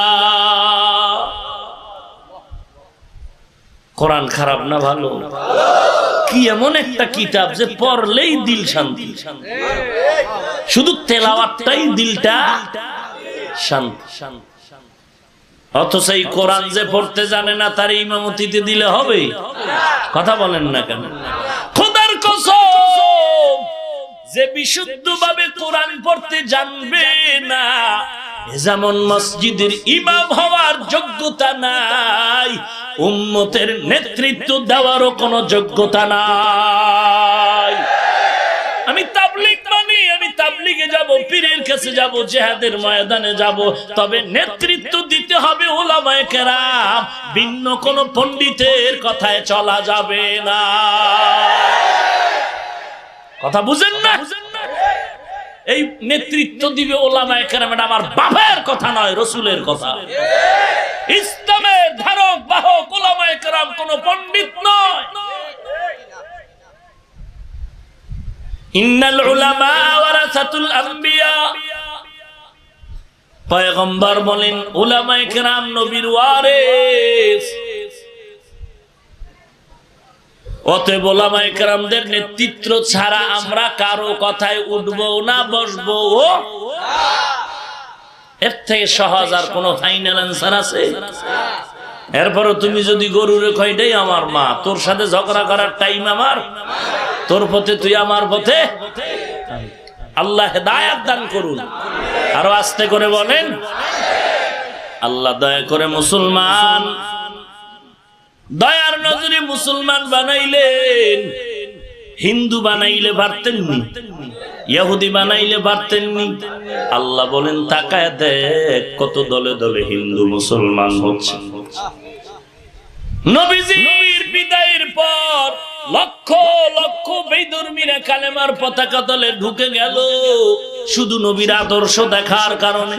কোরআন খারাপ না ভালো? কি এমন একটা কিতাব যে পড়লেই দিল শান্তি, শুধু তেলাওয়াতটাই দিলটা শান্তি। অথচ এই কোরআন যে পড়তে জানে না তার ইমামতিতে দিলে হবে? কথা বলেন না কেন? খোদার কসম, যে বিশুদ্ধভাবে কোরআন পড়তে জানবে না, যেমন মসজিদের ইমাম হওয়ার যোগ্যতা নাই, উম্মতের নেতৃত্ব দেওয়ারও কোনো যোগ্যতা নাই। আমি তাবলীগ মানি, আমি কাছে যাব, জিহাদের ময়দানে যাব, তবে নেতৃত্ব দিতে হবে উলামায়ে কেরাম, ভিন্ন কোন পণ্ডিতের কথায় চলা যাবে না। কথা বুঝেন না? এই নেতৃত্ব দিবে উলামায়ে কেরাম, এটা আমার বাবার কথা নয়, রাসূলের কথা। ইসলামের ধারক বাহক উলামায়ে কেরাম, কোন পণ্ডিত নয়। ইন্নাল উলামা ওয়ারাসাতুল আম্বিয়া, পয়গম্বর বলেন উলামায়ে কেরাম নবীর ওয়ারিস। অতএব উলামায়ে কেরামদের নেতৃত্ব ছাড়া আমরা কারো কথায় উঠবো না, বসবো না। এর থেকে সহজ আর কোন ফাইনাল আনসার আছে? এরপরও তুমি যদি গরুরে কয়টাই আমার মা, তোর সাথে ঝগড়া করার টাইম আমার, তোর পথে তুই আমার পথে। আল্লাহ হেদায়েত দান করুন। আরো আস্তে করে বলেন, আল্লাহ দয়া করে মুসলমান, দয়ার নজরে মুসলমান বানাইলেন। হিন্দু বানাইলে পারতেন নি, ইহুদি বানাইলে পারতেন নি। আল্লাহ বলেন তাকায় দেখ কত দলে দলে হিন্দু মুসলমান হচ্ছে। নবীজির বিদায়ের পর লক্ষ লক্ষ বেদর্মীরা কালেমার পতাকা তলে ঢুকে গেল শুধু নবীর আদর্শ দেখার কারণে।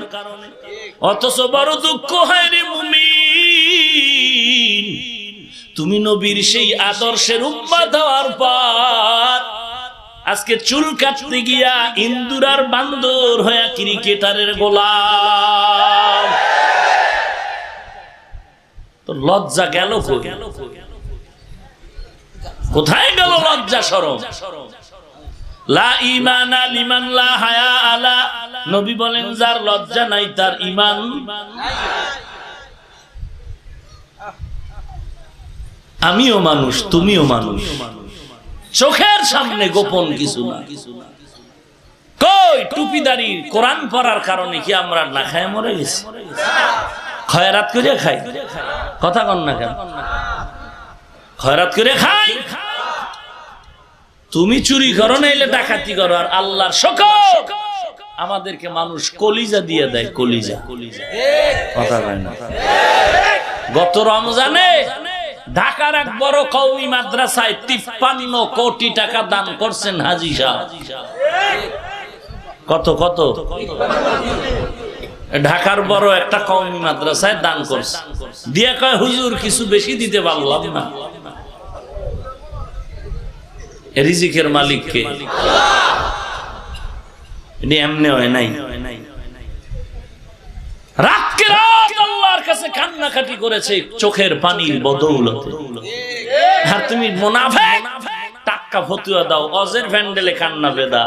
অথচ বড় দুঃখ হয় রে মুমিন, তুমি নবীর সেই আদর্শের উম্মত হওয়ার পর আজকে চুল কাটতে গিয়া ইন্দুরার বান্দর হয়ে ক্রিকেটারের গোলাম। তো লজ্জা গেল কোথায়? গেল লজ্জা শরম? লা ঈমানা লিমান লা হায়া আলা, নবী বলেন যার লজ্জা নাই তার ঈমান আমিও মানুষ, তুমিও মানুষ, চোখের সামনে গোপন কিছু না। কই টুপিদারি কোরআন পড়ার কারণে কি আমরা না খায় মরে গেছি? খয়রাত করে খাই, কথা কন না কেন? খয়রাত করে খাই। তুমি চুরি করো নাইলে ডাকাতি করো, আর আল্লাহর শকর আমাদেরকে মানুষ কলিজা দিয়ে দেয়, কলিজা। কথা কয় না? গত রমজানে ঢাকার এক বড় কওমি মাদ্রাসায় 53 কোটি টাকা দান করছেন হাজী সাহেব। কত কত? ঢাকার বড় একটা কওমি মাদ্রাসায় দান করছে, দিয়া কয় হুজুর কিছু বেশি দিতে পারলাম না। রিজিকের মালিক কে? এমনি হয় নাই। রাতকে রাত আল্লাহর কাছে কান্নাকাটি করেছে চোখের পানির বদৌলতে। আর তুমি মুনাফিক টাকা ফতুয়া দাও, অজের ভ্যান্ডেলে কান্না বেদা।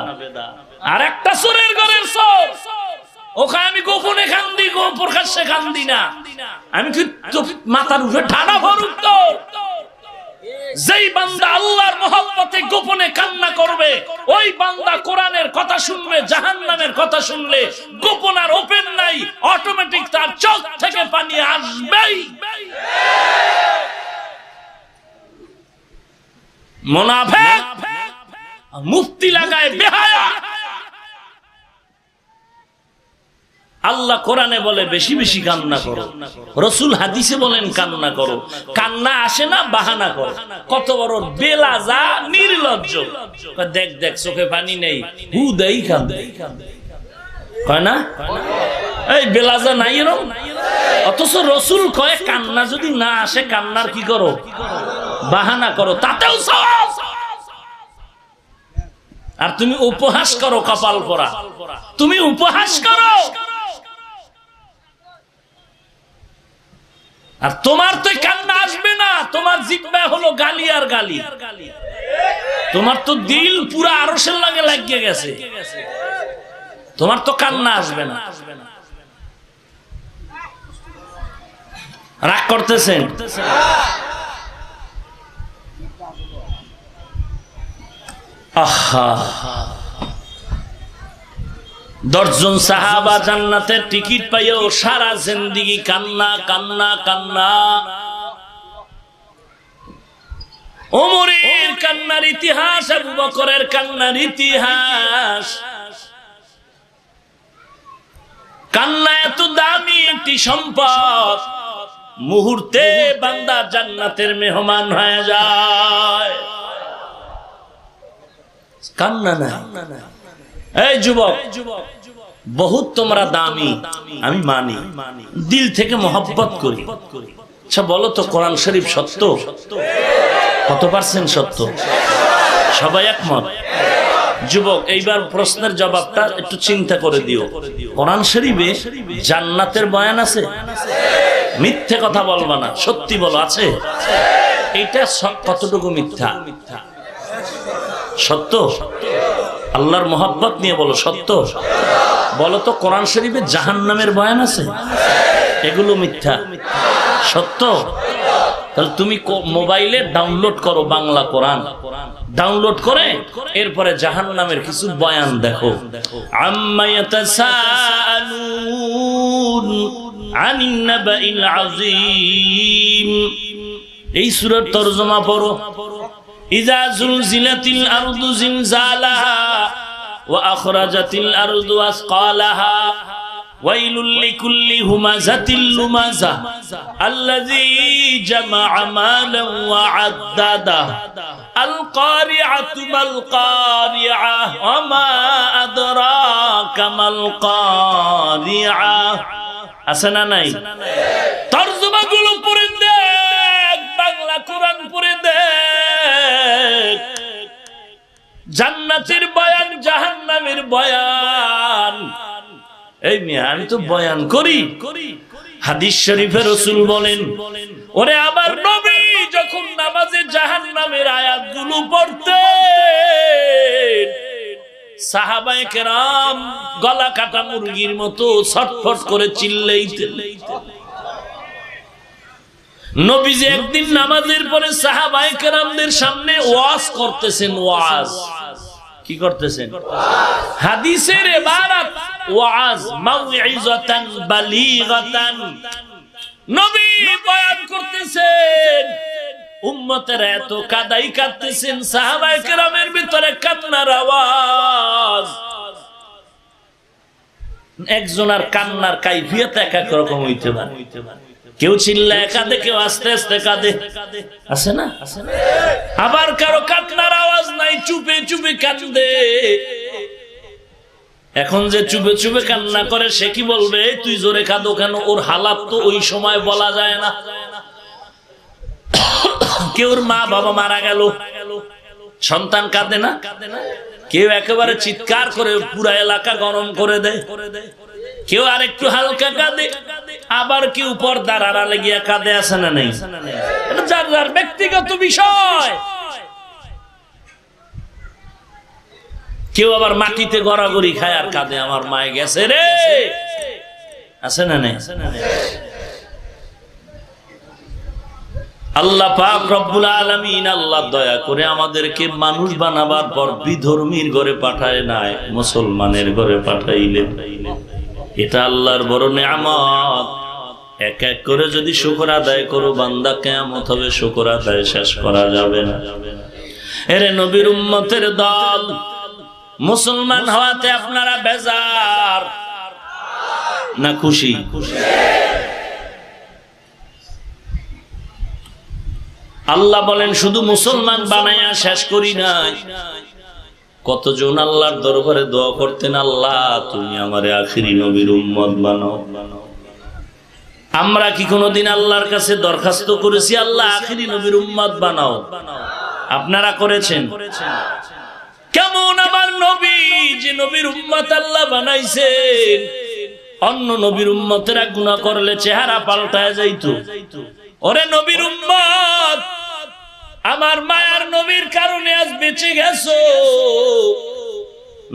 আর একটা চোরের ঘরের চোর, ওখানে আমি গোপনে কান্দি, প্রকাশ্যে কান্দি না। আমি কি মাথার উপরে ঠাডা ভরুক? তো যেই বান্দা আল্লাহর মহব্বতে গোপনে কান্না করবে, ওই বান্দা কোরআনের কথা শুনবে, জাহান্নামের কথা শুনলে গোপন আর ওপেন নাই, অটোমেটিক তার চোখ থেকে পানি আসবেই। মুনাফিক মুফতি লাগায় বেহায়া। আল্লাহ কোরআনে বলে বেশি বেশি কান্না করো, রাসূল হাদিসে বলেন কান্না করো। কান্না আসে না, বাহানা করো। কত বড় বেলাজা, নির্লজ্জ। দেখ দেখ চোখে পানি নেই, হুদাই কান্দে, কয় না? এই বেলাজা নাই এরকম। অথচ রাসূল কয় কান্না যদি না আসে, কান্নার কি করো? বাহানা করো, তাতেও সওয়াব। আর তুমি উপহাস করো, কপাল পরা, তুমি উপহাস করো। আর তোমার তো কান্না আসবে না, তোমার জিহ্বা হলো গালি আর গালি। তোমার তো দিল পুরা আরশের লাগে লাগিয়ে গেছে, তোমার তো কান্না আসবে না। রাগ করতেছেন? আহা, 10 জন সাহাবা জান্নাতের টিকিট পাইও সারা জিন্দেগি কান্না কান্না কান্না। ওমরের কান্নার ইতিহাস, আবু বকরের কান্নার ইতিহাস, কান্না এত দামি একটি সম্পদ, মুহূর্তে বান্দা জান্নাতের মেহমান হয়ে যায়। কান্না না। এই যুবক, বহুত তোমরা দামি, আমি মানি, দিল থেকে মোহাব্বত করি। আচ্ছা বলো তো, কোরআন শরীফ সত্য? কত পার্সেন্ট সত্য? সবাই একমত? যুবক, এইবার প্রশ্নের জবাবটা একটু চিন্তা করে দিও। কোরআন শরীফে জান্নাতের বয়ান আছে? মিথ্যে কথা বলবা না, সত্যি বলো, আছে? এটা কতটুকু মিথ্যা? সত্য? আল্লাহর মোহাব্বত নিয়ে বলো, সত্য? বলো তো, কোরআন শরীফে জাহান্নামের বয়ান আছে? এগুলো মিথ্যা। সত্য? তাহলে তুমি মোবাইলে ডাউনলোড করো বাংলা কোরআন, ডাউনলোড করে এরপরে জাহান্নামের কিছু বয়ান দেখো। আম্মা ইয়াতাসাআলুন আনিন নাবাইল আযীম, এই সূরার তরজমা পড়ো। ইযা যুলজিলাতিল আরদু জিলজালাহা ওয়া আখরাজাতিল আরদু আসকালাহা ওয়াইলুল লিকুল্লি হুমাযাতিল লুমাযা আল্লাযী জামা'a মালান ওয়া আদ্দাদা আল কারিআতু মাল কারিআ ওয়া মা আদরাকা মাল কারিআ। আছে না নাই? তরজমাগুলো পড়ে দেখ, বাংলা কোরআন পড়ে দেখ। জান্নাতের বয়ান, জাহান্নামের বয়ান। এই মিয়া, আমি তো বয়ান করি। হাদিস শরীফে রাসূল বলেন, ওরে আমার নবী যখন নামাজে জাহান্নামের আয়াতগুলো পড়তেন, সাহাবায়ে কেরাম গলা কাটা মুরগির মতো ছটফট করে চিল্লাইতেন। নবীজি একদিন নামাজের পরে সাহাবায়ে কেরামদের সামনে ওয়াজ করতেছেন। ওয়াজ কি করতেছেন? হাদিসের ইবারত ওয়াজ, মাউইযাতান বালিগাতান। নবী বয়ান করতেছেন, উম্মতের এত কাদাই কাঁদতেছেন, সাহাবায়ে কেরামের ভিতরে কান্নার আওয়াজ। একজনের কান্নার কাইফিয়ত এক এক রকম হইতে পারে। কেউ চিল্লায় কাঁদে, কেউ আস্তে আস্তে কাঁদে, আছে না? আবার কারো কান্নার আওয়াজ নাই, চুপে চুপে কাঁদে। এখন যে চুপে চুপে কান্না করে সে কি বলবে, তুই জোরে কাঁদো কেন? ওর হালাত তো ওই সময় বলা যায় না। কেউর মা বাবা মারা গেল, সন্তান কাঁদে না? কেউ একেবারে চিৎকার করে পুরা এলাকা গরম করে দেয়, কেউ আর একটু হালকা কাঁদে, আবার কেউ পর্দার আড়ালে গিয়া কাঁদে। আছে না নেই? যার যার ব্যক্তিগত বিষয়। কেউ আবার মাটিতে গড়াগড়ি খায় আর কাঁদে, আমার মায়ে গেছে রে। আছে না নেই? আল্লাহ পাক রব্বুল আলামিন, আল্লাহ দয়া করে আমাদেরকে মানুষ বানাবার পর বিধর্মীর ঘরে পাঠায় নাই, মুসলমানের ঘরে পাঠাইলেন। এটা আল্লাহর বড় নেয়ামত। এক এক করে যদি শুকর আদায় করো বান্দা, কিয়ামত হবে, শুকর আদায় শেষ করা যাবে না। এরে নবীর উম্মতের দল, মুসলমান হওয়াতে আপনারা বেজার না খুশি? আল্লাহ বলেন, শুধু মুসলমান বানায়া শেষ করি নাই, কতজন আল্লাহর দরবারে দোয়া করতেন, আল্লাহ তুমি আমারে আখিরি নবীর উম্মত বানাও। আমরা কি কোনোদিন আল্লাহর কাছে দরখাস্ত করেছি, আল্লাহ আখিরি নবীর উম্মত বানাও? আপনারা করেছেন? কেমন আমার নবী, যে নবীর উম্মত আল্লাহ বানাইছেন, অন্য নবীর উম্মতেরা গুনাহ করলে চেহারা পাল্টায় যাইতো। ওরে নবীর উম্মত, আমার মায়ার নবীর কারণে আজ বেঁচে গেছো।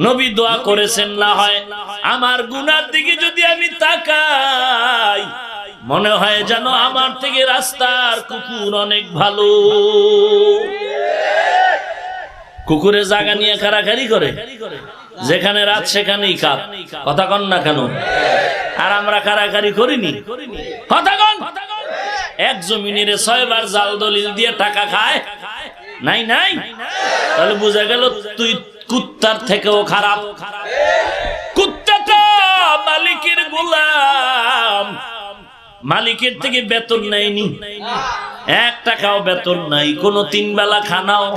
নবী দোয়া করেছেন, না হয় আমার গুনার দিকে যদি আমি তাকাই, মনে হয় যেন আমার থেকে রাস্তার কুকুর অনেক ভালো। কুকুরে জায়গা নিয়ে কারাকারি করে, যেখানে রাত সেখানেই কাপ। কথা কন না কেন? আর আমরা কারাকারি করিনি? কথা কন। এক জমিনের 6 বার জাল দলিল দিয়ে টাকা খায় নাই নাই? তাহলে বোঝা গেল তুই কুত্তার থেকেও খারাপ। কুত্তাটা মালিকের গোলাম, মালিকের থেকে বেতন নেয়নি, 1 টাকাও বেতন নাই, কোন 3 বেলা খানাও।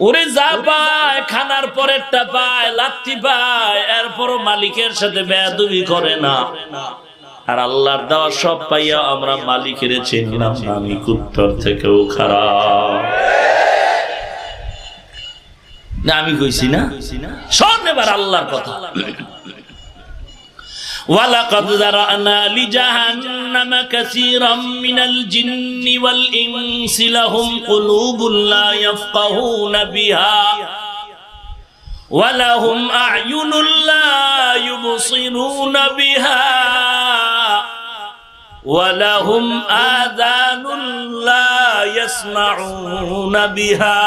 ওরে যা পায় খানার পরেরটা পায়, লাত্তি পায়, এরপরও মালিকের সাথে বেয়াদবি করে না। আর আল্লাহর দেওয়া সব পাইয়া আমরা মালিকের চিনলাম না, আমি কুত্তার থেকেও খারাপ। না আমি কইছি না, শোন এবার আল্লাহর কথা। ওয়ালাকাদ যারানা লিজাহান্নামা কাসীরাম মিনাল জিন্নি ওয়াল ইনসি লাহুম কুলুবুন লা ইয়াফকাহুনা বিহা ওয়া লাহুম আ'য়ুনুন লা ইউবসিরুনা বিহা ওয়া লাহুম আযানুন লা ইয়াসমাউনা বিহা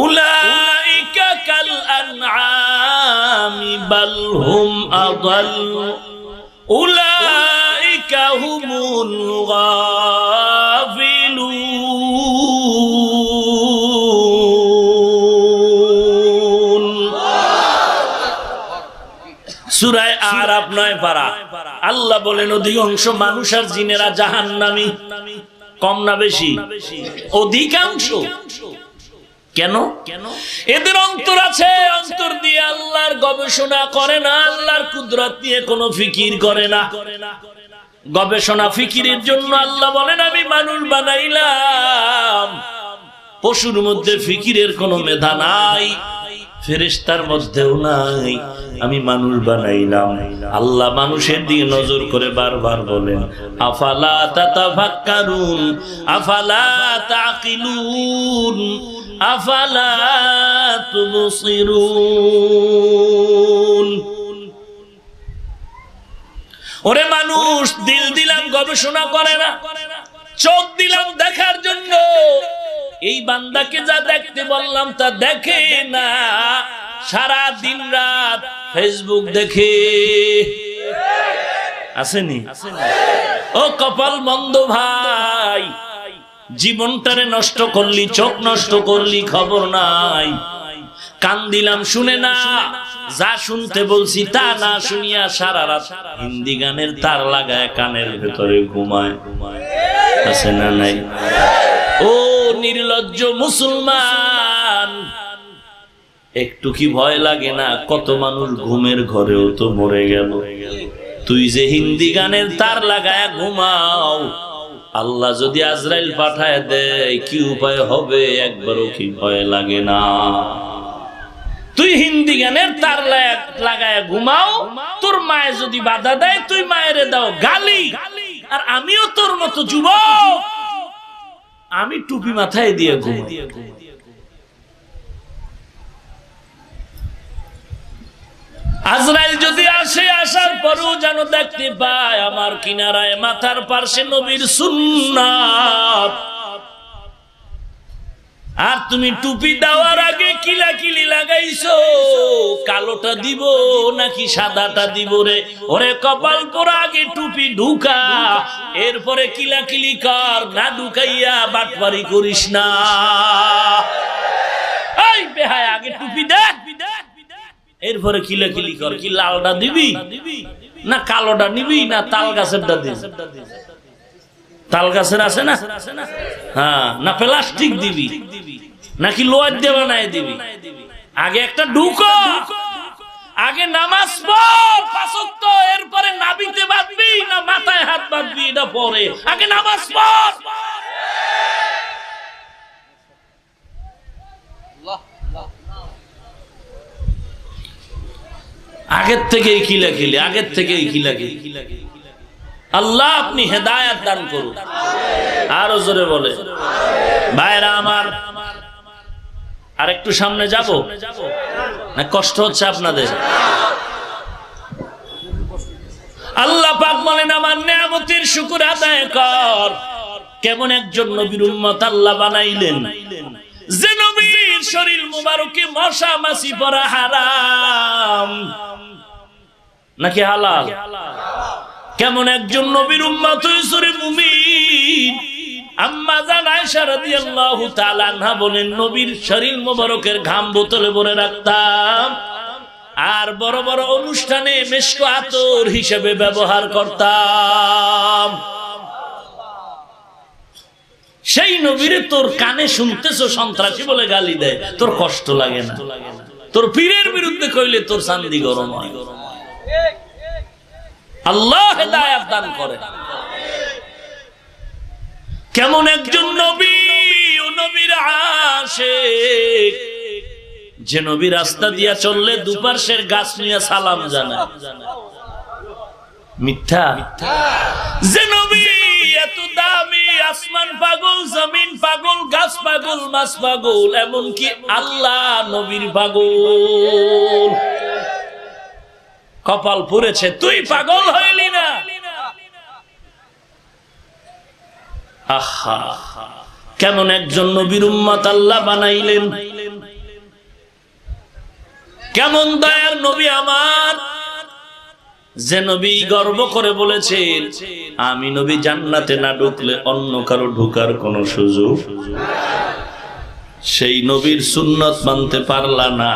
উলাইকা কাল আনআমি বাল হুম আদাল উলাইকা হুমুল গাফিলুন। সূরা আরাফ 9 পারা। আল্লাহ বলেন অধিকাংশ মানুষ আর জিনেরা জাহান্নামী। কম না বেশি? অধিকাংশ। কেন? এদের অন্তর আছে, অন্তর দিয়ে আল্লাহর গবেষণা করে না, আল্লাহর কুদরত নিয়ে কোনো ফিকির করে না। গবেষণা ফিকিরের জন্য আল্লাহ বলেন আমি মানুষ বানাইলাম। পশুর মধ্যে ফিকিরের কোনো মেধা নাই, ফেরেশতার মধ্যেও নাই, আমি মানুষ বানাইলাম। আল্লাহ মানুষের দিকে নজর করে বারবার বলেন আফালা তাতাফাক্কারুন আফালা তাকিলুন আফালা তুবসিরুন। ওরে মানুষ, দিল দিলাম গবেষণা করে না, চোখ দিলাম দেখার জন্য, এই বান্দাকে যা দেখতে বললাম তা দেখে না, সারা দিন রাত ফেসবুক দেখে। আসেনি? ও কপাল মন্দ ভাই, জীবনটারে নষ্ট করলি, চোখ নষ্ট করলি, খবর নাই। কান দিলাম শুনে না, যা শুনতে বলছি তা না শুনিয়া সারা রাত হিন্দি গানের তার লাগায় কানের ভেতরে ঘুমায়। আছে না নাই? ও নির্লজ্জ মুসলমান, একটু কি ভয় লাগে না? কত মানুষ ঘুমের ঘরেও তো মরে গেল। তুই যে হিন্দি গানের তার লাগায় ঘুমাও, আল্লাহ যদি আজরাইল পাঠায় দেয় কি উপায় হবে? একবারও কি ভয় লাগে না? তুই হিন্দি গানের তার লাগায় ঘুমাও, তোর মায়ে যদি বাধা দেয় তুই মায়েরে দাও গালি। আর আমিও তোর মতো যুবক, আমি টুপি মাথায় দিয়ে ঘুমাই। আজরাইল যদি আসে, আসার পরেও যেন দেখতে পায় আমার কিনারায় মাথার পার্শ্বে নবীর সুন্নাত। আর তুমি টুপি দেওয়ার আগে কিলাকিলি লাগাইছো, কালোটা দিব নাকি সাদাটা দিব রে? ওরে কপাল পোড়া, আগে টুপি ঢুকা, এরপরে কিলাকিলি কর, না ঢুকাইয়া বাটপারি করিস না। এই বেহায়া, আগে টুপি দে, এরপরে কিলাকিলি কর। কি লালটা দিবি না কালোটা নিবি না তাল গাছেরটা দিবি? তাল গাছের আছে না? হ্যাঁ, না প্লাস্টিক দিবি নাকি লোহার দিয়ে বানায় দিবি? আগে একটা ঢুকো, আগে নামাজ পড় 5 ওয়াক্ত, এরপরে নাবিতে বাঁধবি না মাথায় হাত বাঁধবি এটা পরে। আগে নামাজ পড়। আগের থেকেই খিলাখিলি, আগের থেকেই খিলাখিলি। আল্লাহ আপনি হেদায়েত দান করুন। আরো জোরে বলে ভাইরা আমার, আর একটু সামনে যাব না? কষ্ট হচ্ছে আপনাদের? আল্লাহ পাক বলেন আমার নিয়ামতের শুকর আদায় কর। কেমন একজন নবীর উম্মত আল্লাহ বানাইলেন যে নবীর শরীর মুবারকে মশা মাছি পড়া হারাম নাকি হালাল? কেমন একজন নবীর উম্মত হইছে মুমিন। আম্মা জান আয়েশা রাদিয়াল্লাহু তাআলা আনহা বলেন নবীর শরীর মোবারকের ঘাম বোতলে ভরে রাখতাম, আর বড় বড় অনুষ্ঠানে মেশক আতর হিসেবে ব্যবহার করতাম। সেই নবীরে তোর কানে শুনতেছো সন্ত্রাসী বলে গালি দেয়, তোর কষ্ট লাগে না? তোর পীরের বিরুদ্ধে কইলে তোর চান্দি গরম হয়। আল্লাহ হেদায়েত দান করে। কেমন একজন নবী, ও নবীর আশিক, যে নবী রাস্তা দিয়া চললে দুপাশের গাছ নিয়ে সালাম জানায়। মিথ্যা? যে নবী এত দামি, আসমান পাগল, জমিন পাগল, গাছ পাগল, মাছ পাগল, এমনকি আল্লাহ নবীর পাগল। কপাল পুড়েছে, তুই পাগল হইলি না? আহা, কেমন একজন নবীর উম্মত আল্লাহ বানাইলেন। কেমন দয়ার নবী আমার, যে নবী গর্ব করে বলেছেন আমি নবী জান্নাতে না ঢুকলে অন্য কারো ঢোকার কোনো সুযোগ। সেই নবীর সুন্নত মানতে পারলা না।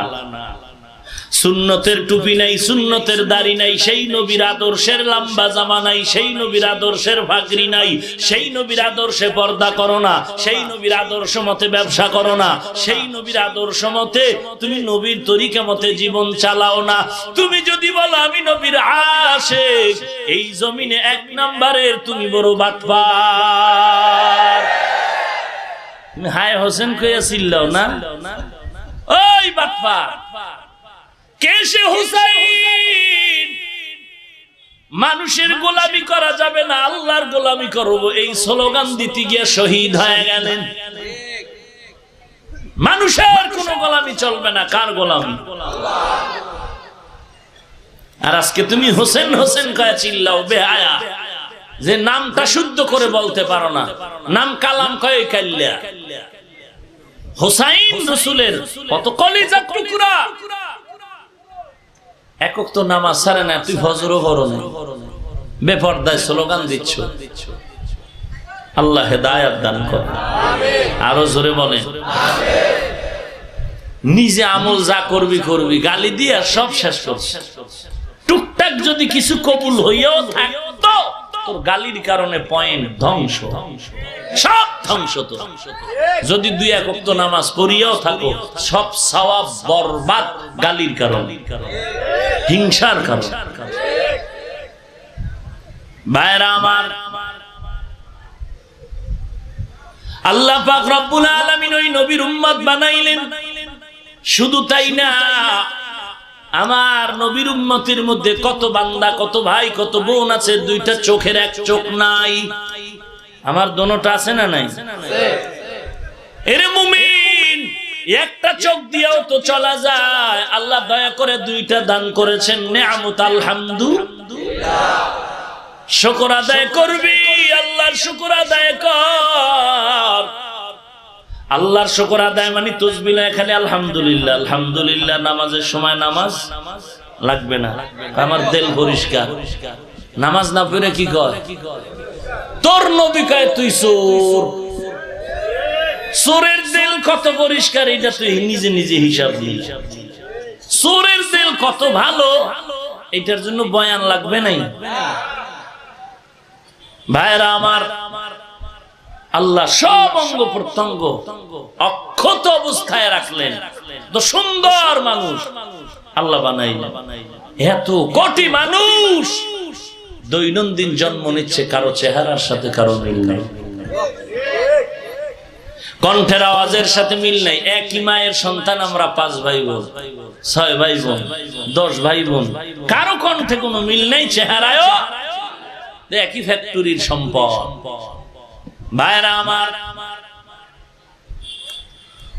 সুন্নতের টুপি নাই, সুন্নতের দাড়ি নাই, সেই নবীর আদর্শের লম্বা জামা নাই, সেই নবীর আদর্শের পাগড়ি নাই, সেই নবীর আদর্শে পর্দা করো না, সেই নবীর আদর্শ মতে ব্যবসা করো না, সেই নবীর আদর্শ মতে তুমি নবীর তরিকা মতে জীবন চালাও না। তুমি যদি বলো আমি নবীর আশিক, এই জমিনে এক নাম্বারের তুমি বড় বাটপার। তুমি হায় হোসেন কইয়া চিল্লাও না? ওই বাটপার কেসে হুসাইন, মানুষের গোলামি করা যাবে না, আল্লাহর গোলামি করব, এই স্লোগান দিতে গিয়ে শহীদ হয়ে গেলেন। মানুষের কোনো গোলামি চলবে না, কার গোলামি? আর আজকে তুমি হোসেন হোসেন কয়ে চিল্লাও বেহায়া, যে নামটা শুদ্ধ করে বলতে পারো না, নাম কালাম কয়ে কাল্লা। হোসাইন রাসূলের কত কলিজার টুকরা, একক তো নামাজ ছাড়ে না, তুই ফজরও পড়ো না, বেপরদায় স্লোগান দিচ্ছ। আল্লাহ হেদায়েত দান করে। আরো জোরে বলে নিজে আমল যা করবি করবি, গালি দিয়ে সব শেষ করছে। টুকটাক যদি কিছু কবুল হইয়াও থাকতো, তোর গালির কারণে পয়েন্ট ধ্বংস, সব ধ্বংস। তো যদি দুই এক ওয়াক্ত নামাজ পড়িয়াও থাকো, সব সওয়াব বরবাদ গালির কারণে, হিংসার কারণে। ভাইরা আমার, আল্লাহ পাক রব্বুল আলামিন ওই নবীর উম্মত বানাইলেন। শুধু তাই না, আমার নবীর উম্মতের মধ্যে কত বান্দা, কত ভাই, কত বোন আছে, দুইটা চোখের এক চোখ নাই। আমার দোনোটা আছে না নাই? এরে মুমিন, একটা চোখ দিয়েও তো চলা যায়। আল্লাহ দয়া করে দুইটা দান করেছেন, নেয়ামত। আলহামদুলিল্লাহ, শুকর আদায় করবি, আল্লাহর শুকর আদায় কর। আল্লাহর শুকর আদায় মানে তাসবিহ এখানে আলহামদুলিল্লাহ আলহামদুলিল্লাহ। নামাজের সময় নামাজ লাগবে না, আমার দিল পরিষ্কার। নামাজ না পড়ে কি কয়? তোর নবী কয় তুই চোর। চোরের দিল কত পরিষ্কার, এটা তুই নিজে নিজে হিসাব দিই। চোরের দিল কত ভালো, এটার জন্য বয়ান লাগবে নাই। ভাইরা আমার, আল্লাহ সব অঙ্গ প্রত্যঙ্গ অক্ষত অবস্থায় রাখলেন, তো সুন্দর মানুষ আল্লাহ বানাইলেন। এত কোটি মানুষ দৈনন্দিন জন্ম নিচ্ছে, কারো চেহারার সাথে কারো মিল নাই, কণ্ঠের আওয়াজের সাথে মিল নাই। একই মায়ের সন্তান আমরা, 5 ভাই বোন, 6 ভাই বোন, 10 ভাই বোন, কারো কণ্ঠে কোনো মিল নাই, চেহারায় একই ফ্যাক্টরির সম্পদ। ভাইরা আমার,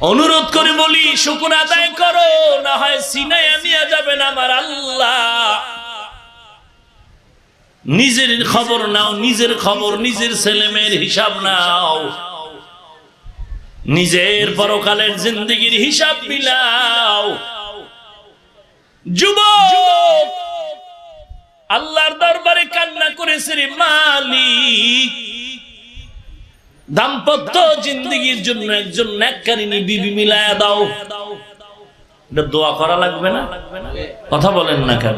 অনুরোধ করে বলি, শুকর আদায় করো, না হয় সিনায়া নিয়ে যাবেন আমার আল্লাহ। নিজের খবর নাও, নিজের খবর, নিজের ছেলে মেয়ের হিসাব নাও, নিজের পরকালের জিন্দেগির হিসাব মিলাও। যুবক আল্লাহর দরবারে কান্না করেছে, রে মালিক, দাম্পত্য জিন্দেগির জন্য একজন নেককারিনী বিবি মিলায়া দাও। এটা দোয়া করা লাগবে না? কথা বলেন না কেন?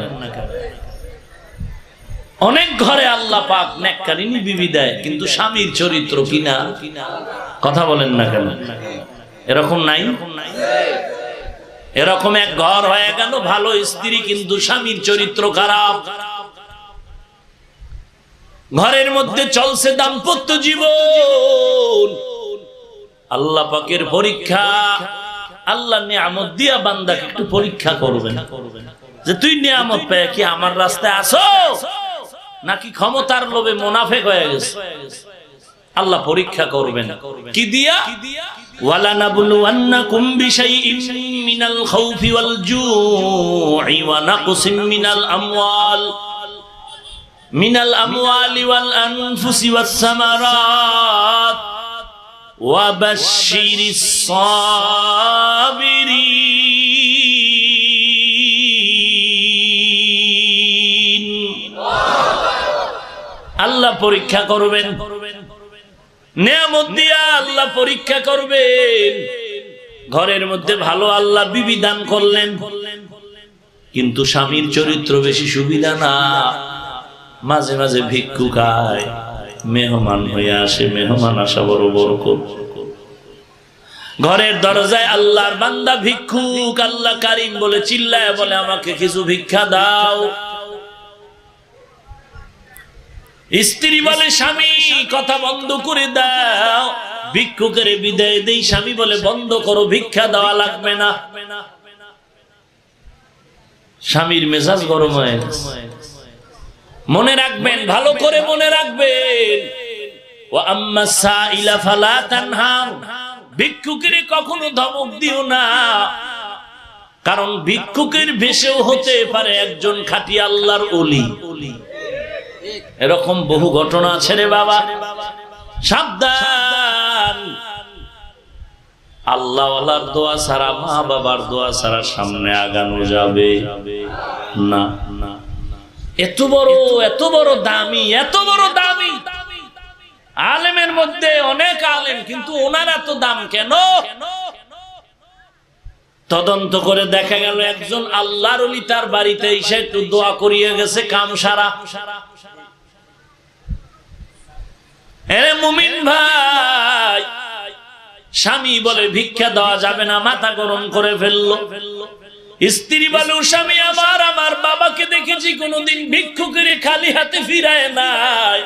অনেক ঘরে আল্লাহ পাক নেককারিনী বিবি দেয়, কিন্তু স্বামীর চরিত্র কিনা। কথা বলেন না কেন? এরকম নাই? এরকম এক ঘর হয়ে গেল, ভালো স্ত্রী কিন্তু স্বামীর চরিত্র খারাপ। ঘরের মধ্যে চলছে দাম্পত্য জীবন, আল্লাহ পাকের পরীক্ষা। আল্লাহ নিয়ামত দিয়া বান্দাকে একটু পরীক্ষা করবেন, যে তুই নিয়ামত পেয়ে কি আমার রাস্তায় আসো, নাকি ক্ষমতার লোভে মুনাফিক হয়ে গেছে। আল্লাহ পরীক্ষা করবেন কি দিয়া? ওয়ালা নাবলুওয়ান্নাকুম বিশাইইন মিনাল খাউফি ওয়াল জু'i ওয়া নাকসিম মিনাল আমওয়ালি ওয়াল আনফুসি ওয়াস সামারাত ওয়া বাশশিরিস সাবিরিন। আল্লাহ পরীক্ষা করবেন, নিয়ামত দিয়া আল্লাহ পরীক্ষা করবেন। ঘরের মধ্যে ভালো আল্লাহ বিবি দান করলেন, কিন্তু স্বামীর চরিত্র বেশি সুবিধা না। মাঝে মাঝে ভিক্ষু খায়, মেহমান হয়ে আসে, মেহমান আসা বড় বরকত। ঘরের দরজায় আল্লাহর বান্দা ভিক্ষুক, আল্লাহ কারিম বলে চিল্লায় বলে আমাকে কিছু ভিক্ষা দাও। স্ত্রী বলে স্বামী কথা বন্ধ করে দাও, ভিক্ষুকের বিদায় দেই। স্বামী বলে বন্ধ করো, ভিক্ষা দেওয়া লাগবে না। স্বামীর মেজাজ গরম হয়ে গেছে। মনে রাখবেন, ভালো করে মনে রাখবেন, ওয়া আম্মা সাইলা ফালা তানহার, ভিক্ষুকের কখনো ধমক দিও না, কারণ ভিক্ষুকের বেশেও হতে পারে একজন খাঁটি আল্লাহর ওলি। এরকম বহু ঘটনা আছে রে বাবা, সাবধান। আল্লাহওয়ালার দোয়া ছাড়া, মা বাবার দোয়া ছাড়া সামনে আগানো যাবে না। এত বড় দামি, এত বড় দামি আলেমের মধ্যে অনেক আলেম, কিন্তু ওনার এত দাম কেন? তদন্ত করে দেখা গেল একজন আল্লাহর ওলি তার বাড়িতে এসে একটু দোয়া করিয়ে গেছে, কাম সারা। এরে মুমিন ভাই, স্বামী বলে ভিক্ষা দেওয়া যাবে না, মাথা গরম করে ফেললো। স্ত্রী বলে স্বামী আমার বাবাকে দেখেছি কোনোদিন ভিক্ষুকের খালি হাতে ফিরায় নাই,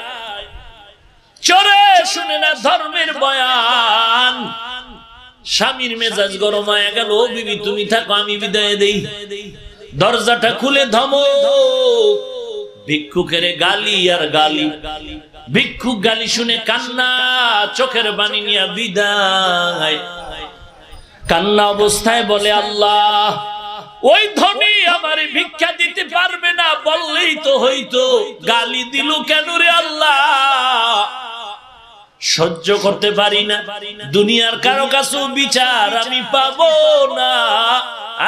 চোরে শুনে না ধর্মের বয়ান। স্বামীর মেজাজ গরম হয়ে গেল, ও বিবি তুমি থাকো, আমি বিদায় দেই। দরজাটা খুলে ধমক, ভিক্ষুকের গালি আর গালি। ভিক্ষুক গালি শুনে কান্না, চোখের পানি নিয়ে বিদায়। কান্না অবস্থায় বলে আল্লাহ, ওই ধনী আমার ভিক্ষা দিতে পারবে না বললেই তো হইতো, গালি দিল কেন রে আল্লাহ? সহ্য করতে পারি না, দুনিয়ার কারো কাছে বিচার আমি পাবো না,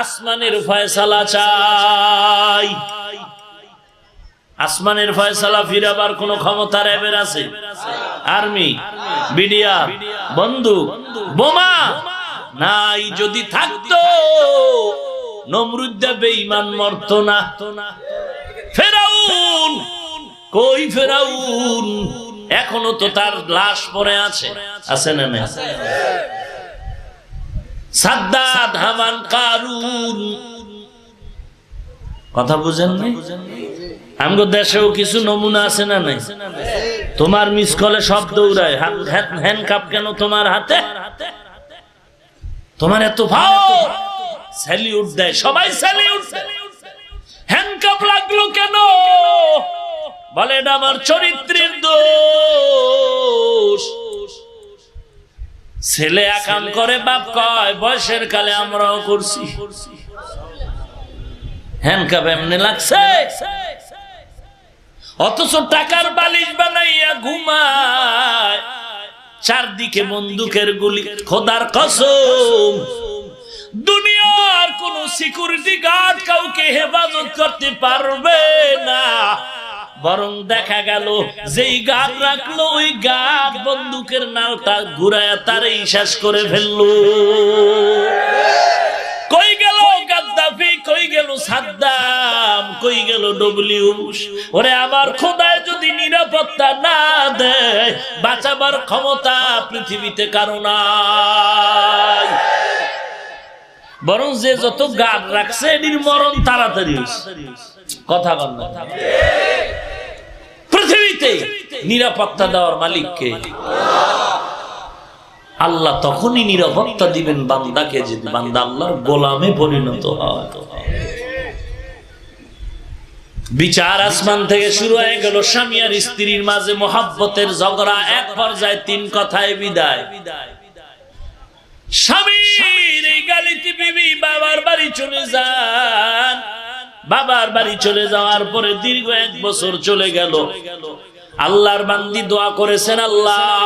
আসমানের ফয়সালা চাই। আসমানের ফয়সালা ফিরাবার কোন ক্ষমতা র্যাবের আছে? আর্মি, বিডিআর, বন্দুক, বোমা নাই। যদি থাকতো নমরুদ বেঈমান মরতো না। ফেরাউন কই? ফেরাউন এখনো তো তার লাশ পড়ে আছে, আছে না না? সাদ্দাত, হামান, কারুন, কথা বুঝেন না? আমগো দেশেও কিছু নমুনা আছে না নাই? তোমার মিস কলে সব দৌড়ায়, হ্যান্ডকাপ কেন তোমার হাতে? তোমার এত ভাও, স্যালিউট দেয় সবাই, স্যালিউট। হ্যান্ডকাপ লাগলো কেন? বলে এটা আমার চরিত্রের দোষ। ছেলে আকাম করে, বাপ কয় বয়সের কালে আমরাও করছি। হ্যান্ডকাপ এমনি লাগছে, অথচ টাকার বালিশ বানাইয়া ঘুমায়, চারদিকে বন্দুকের গুলি। খোদার কসম, দুনিয়ার কোন সিকিউরিটি গার্ড কাউকে হেফাজত করতে পারবে না। বরং দেখা গেল যেই গার্ড রাখলো, ওই গার্ড বন্দুকের নালটা ঘুরায় তারই শেষ করে ফেললো। কই গেল ডব্লিউ ওরে আমার খোদায় যদি নিরাপত্তা না দেয় বাঁচাবার ক্ষমতা পৃথিবীতে কারো নাই, বরং যে যত গাঢ় রাখছে এর মরণ তাড়াতাড়ি কথা বল না। পৃথিবীতে নিরাপত্তা দেওয়ার মালিককে আল্লাহ তখনই নিরাপত্তা দিবেন বান্দাকে যদি বান্দা আল্লাহর গোলামে পরিণত হয়। বিচার আসমান থেকে শুরু হয়ে গেল, স্বামী আর স্ত্রীর মাঝে মহব্বতের ঝগড়া, এক পর্যায়ে 3 কথায় বিদায়। স্বামীর এই গালিতে বিবি বাবার বাড়ি চলে যান। বাবার বাড়ি চলে যাওয়ার পরে দীর্ঘ 1 বছর চলে গেল। আল্লাহর বান্দি দোয়া করেছেন, আল্লাহ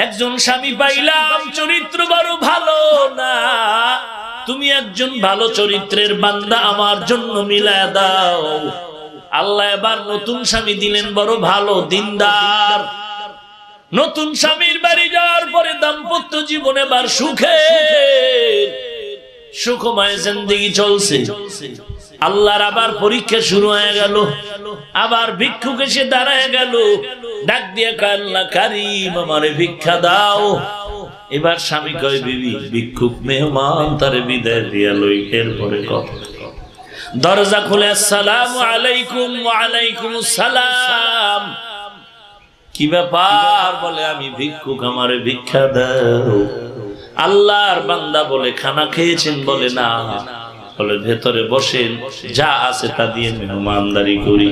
একজন স্বামী পাইলাম চরিত্র বড় ভালো না, তুমি একজন ভালো চরিত্রের বান্দা আমার জন্য মিলায়া দাও। আল্লাহ এবার নতুন স্বামী দিলেন, বড় ভালো দিনদার। নতুন স্বামীর বাড়ি যাওয়ার পরে দাম্পত্য জীবন এবার সুখময় জিন্দেগি চলছে। আল্লাহর আবার পরীক্ষা শুরু হয়ে গেল। আবার ভিক্ষুক এসে দাঁড়ায় গেল, ডাক দিয়ে কয়, আল্লাহ কারীম আমারে ভিক্ষা দাও। এবার স্বামী কয়, বিবি ভিক্ষুক মেহমান তারে বিদায় দিয়া লই, এরপরে কথা। দরজা খুলে আসসালামু আলাইকুম। ওয়া আলাইকুম আসসালাম। কি ব্যাপার? বলে আমি ভিক্ষুক, আমারে ভিক্ষা দাও। আল্লাহর বান্দা বলে খানা খেয়েছেন? বলে না। বলে ভেতরে বসেন, যা আছে তা দিয়ে মেহমানদারি করি।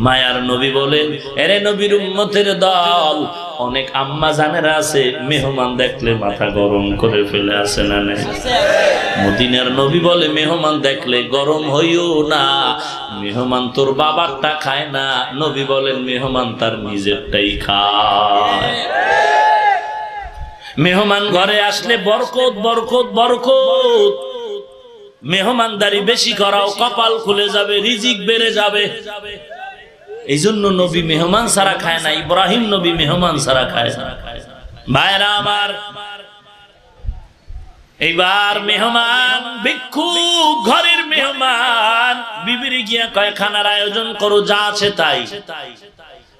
মায়ার নবী বলেন, এরে নবীর উম্মতের দল, অনেক আম্মা জানেরা আছে মেহমান দেখলে মাথা গরম করে ফেলে, আসে না নাই? মদিনার নবী বলে মেহমান দেখলে গরম হইও না, মেহমান তোর বাবারটা খায় না। নবী বলেন মেহমান তার নিজেরটাই খায়। মেহমান ঘরে আসলে বরকত বরকত বরকত। মেহমানদারি বেশি করাও, কপাল খুলে যাবে, রিজিক বেড়ে যাবে। এই জন্য নবী মেহমান ছাড়া খায় না। ইব্রাহিম নবী মেহমান ছাড়া খায় না। ভাইরা আমার, এইবার মেহমান ভিক্ষুক ঘরের মেহমান বিবির গিয়া কয় খানার আয়োজন করো, যা আছে তাই।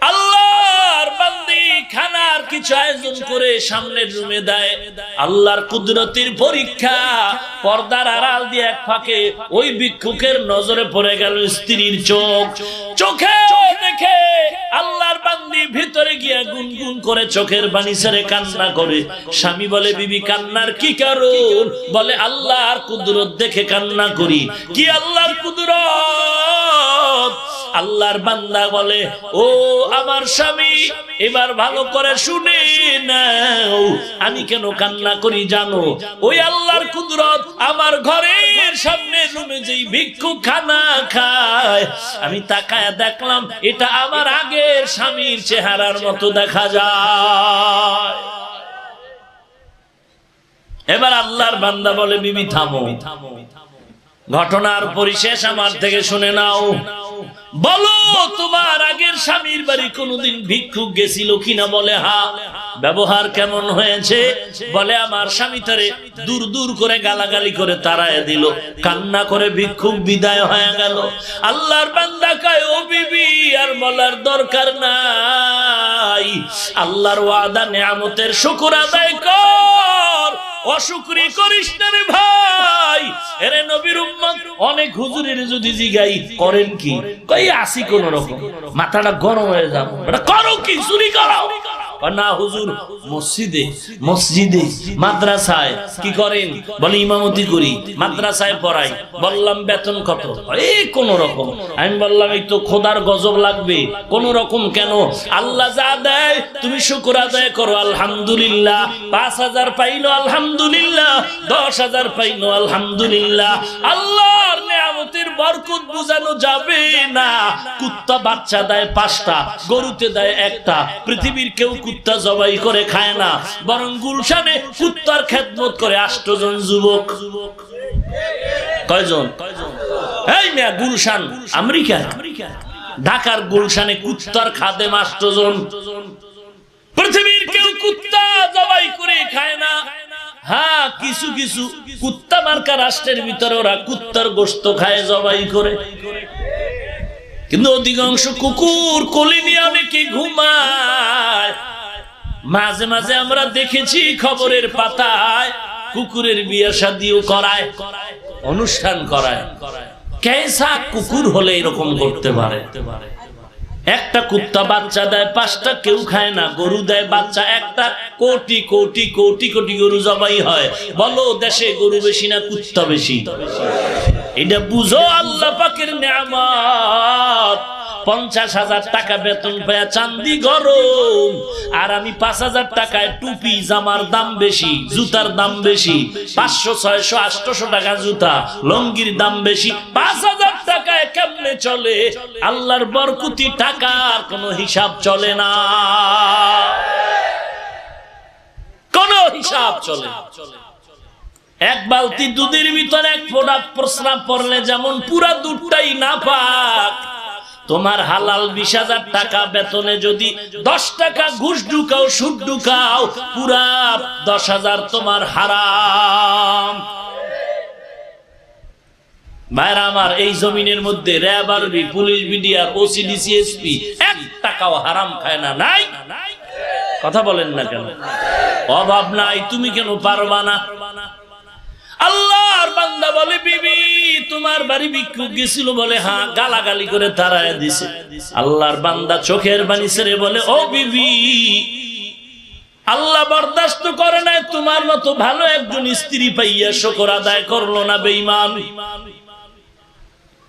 আল্লাহর বান্দি খানার কিছু আয়োজন করে সামনের রুমে দেয়। আল্লাহর কুদরতের পরীক্ষা, পর্দার আড়াল দিয়ে এক ফাঁকে ওই ভিক্ষুকের নজরে পড়ে গেল স্ত্রীর চোখ। চোখে দেখে আল্লাহর বান্দি ভিতরে গিয়া গুনগুন করে চোখের পানি ছেড়ে কান্না করে। স্বামী বলে, বিবি কান্নার কি কারণ? বলে আল্লাহর কুদরত দেখে কান্না করি। কি আল্লাহর কুদরত? আল্লাহর বান্দা বলে, ও আমার স্বামী, এবার ভালো করে শুনে নাও, আমি কেন কান্না করি জানো? ওই আল্লাহর কুদরত, আমার ঘরের সামনে রুমে যেই ভিক্ষুক খানা খায়, আমি তাকায় দেখলাম এটা আমার আগের স্বামীর চেহারার মতো দেখা যায়। এবার আল্লাহর বান্দা বলে, বিবি থামো, ঘটনার পরিশেষ আমার থেকে শুনে নাও। বলো তোমার আগের স্বামীর বাড়ি কোনদিন ভিক্ষুক গেছিল কিনা? বলে হ্যাঁ। ব্যবহার কেমন হয়েছে? বলে আমার স্বামী তারে দূর দূর করে গালাগালি করে তাড়ায় দিল, কান্না করে ভিক্ষুক বিদায় হয়ে গেল। আল্লাহর বান্দা কয়, ও বিবি আর বলার দরকার নাই, আল্লাহর ওয়াদা নিয়ামতের শুকর আদায় কর, অশুকরি করিস না রে ভাই। এরে নবীর উম্মত, অনেক হুজুরের যদি জিগাই করেন কি, কই আসি কোন রকম, মাথাটা গরম হয়ে যাবে, এটা করো কি, চুরি করাও না হুজুর? মসজিদে মসজিদে মাদ্রাসায় কি করেন? বলে ইমামতি করি, মাদ্রাসায় পড়াই। বললাম বেতন কত? এই কোন রকম। আমি বললাম এই তো খোদার গজব লাগবে। কোন রকম কেন? আল্লাহ যা দেয় তুমি শুকর আদায় করো, আলহামদুলিল্লাহ। 5,000 পাইলো আলহামদুলিল্লাহ, 10,000 পাইলো আলহামদুলিল্লাহ। আল্লাহর নিয়ামতের বরকত বুঝানো যাবে না। কুত্তা বাচ্চা দেয় 5টা, গরুতে দেয় 1টা। পৃথিবীর কেউ কুত্তা জবাই করে খায় না, বরং গুলশানে কুত্তার খেদমত করে 8 জন যুবক। কয়জন? এই মিয়া, গুলশান আমেরিকা, ঢাকার গুলশানে কুত্তার খাদেম 8 জন। পৃথিবীর কেউ কুত্তা জবাই করে খায় না। হ্যাঁ, কিছু কিছু কুত্তা মার্কা রাষ্ট্রের ভিতরে ওরা কুত্তার গোশত খায় জবাই করে। কিন্তু অধিকাংশ কুকুর কোলে নিয়ে অনেকে ঘুমায়। মাঝে মাঝে আমরা দেখেছি খবরের পাতায় কুকুরের বিয়ে শাদিও করায়, অনুষ্ঠান করায়। কেসা কুকুর হলে এরকম করতে পারে? একটা কুত্তা বাচ্চা দেয় 5টা, কেউ খায় না। গরু দেয় বাচ্চা একটা, কোটি কোটি কোটি কোটি গরু জবাই হয়। বলো দেশে গরু বেশি না কুত্তা বেশি? এটা বুঝো আল্লাহ পাকের নেয়ামত। 50,000 টাকা বেতন পায় চান্দি গরম, আর আমি 5,000 টাকায় টুপি জামার দাম বেশি, জুতার দাম বেশি। 500 600 800 টাকা জুতা, লঙ্গির দাম বেশি। 5,000 টাকায় কেমনে চলে? আল্লাহর বরকতি টাকার কোনো হিসাব চলে না, কোনো হিসাব চলে না। এক বালতি দুধের ভিতরে 1 ফোঁটা প্রস্রাব পড়লে যেমন পুরা দুধটাই নাপাক, তোমার হালাল 20,000 টাকা বেতনে যদি 10 টাকা ঘুষ ঢুকাও, সুদ ঢুকাও, পুরা 10,000 তোমার হারাম। ভাইরা আমার, এই জমিনের মধ্যে র্যাব, আরবি, police, BDR, OC, DC, SP 1 টাকাও হারাম খায় না। নাই? কথা বলেন না কেন? অভাব নাই, তুমি কেন পারবা না? আল্লাহর বান্দা বলে, বিবি তোমার বাড়ি ভিক্ষুক গেছিল বলে, হ্যাঁ, গালাগালি করে তাড়ায় দিছে। আল্লাহর বান্দা চোখের পানি ছেড়ে বলে, ও বিবি, আল্লাহ বরদাস্ত করে নাই তোমার মতো ভালো একজন স্ত্রী পাইয়া শুকর আদায় করলো না বেঈমান।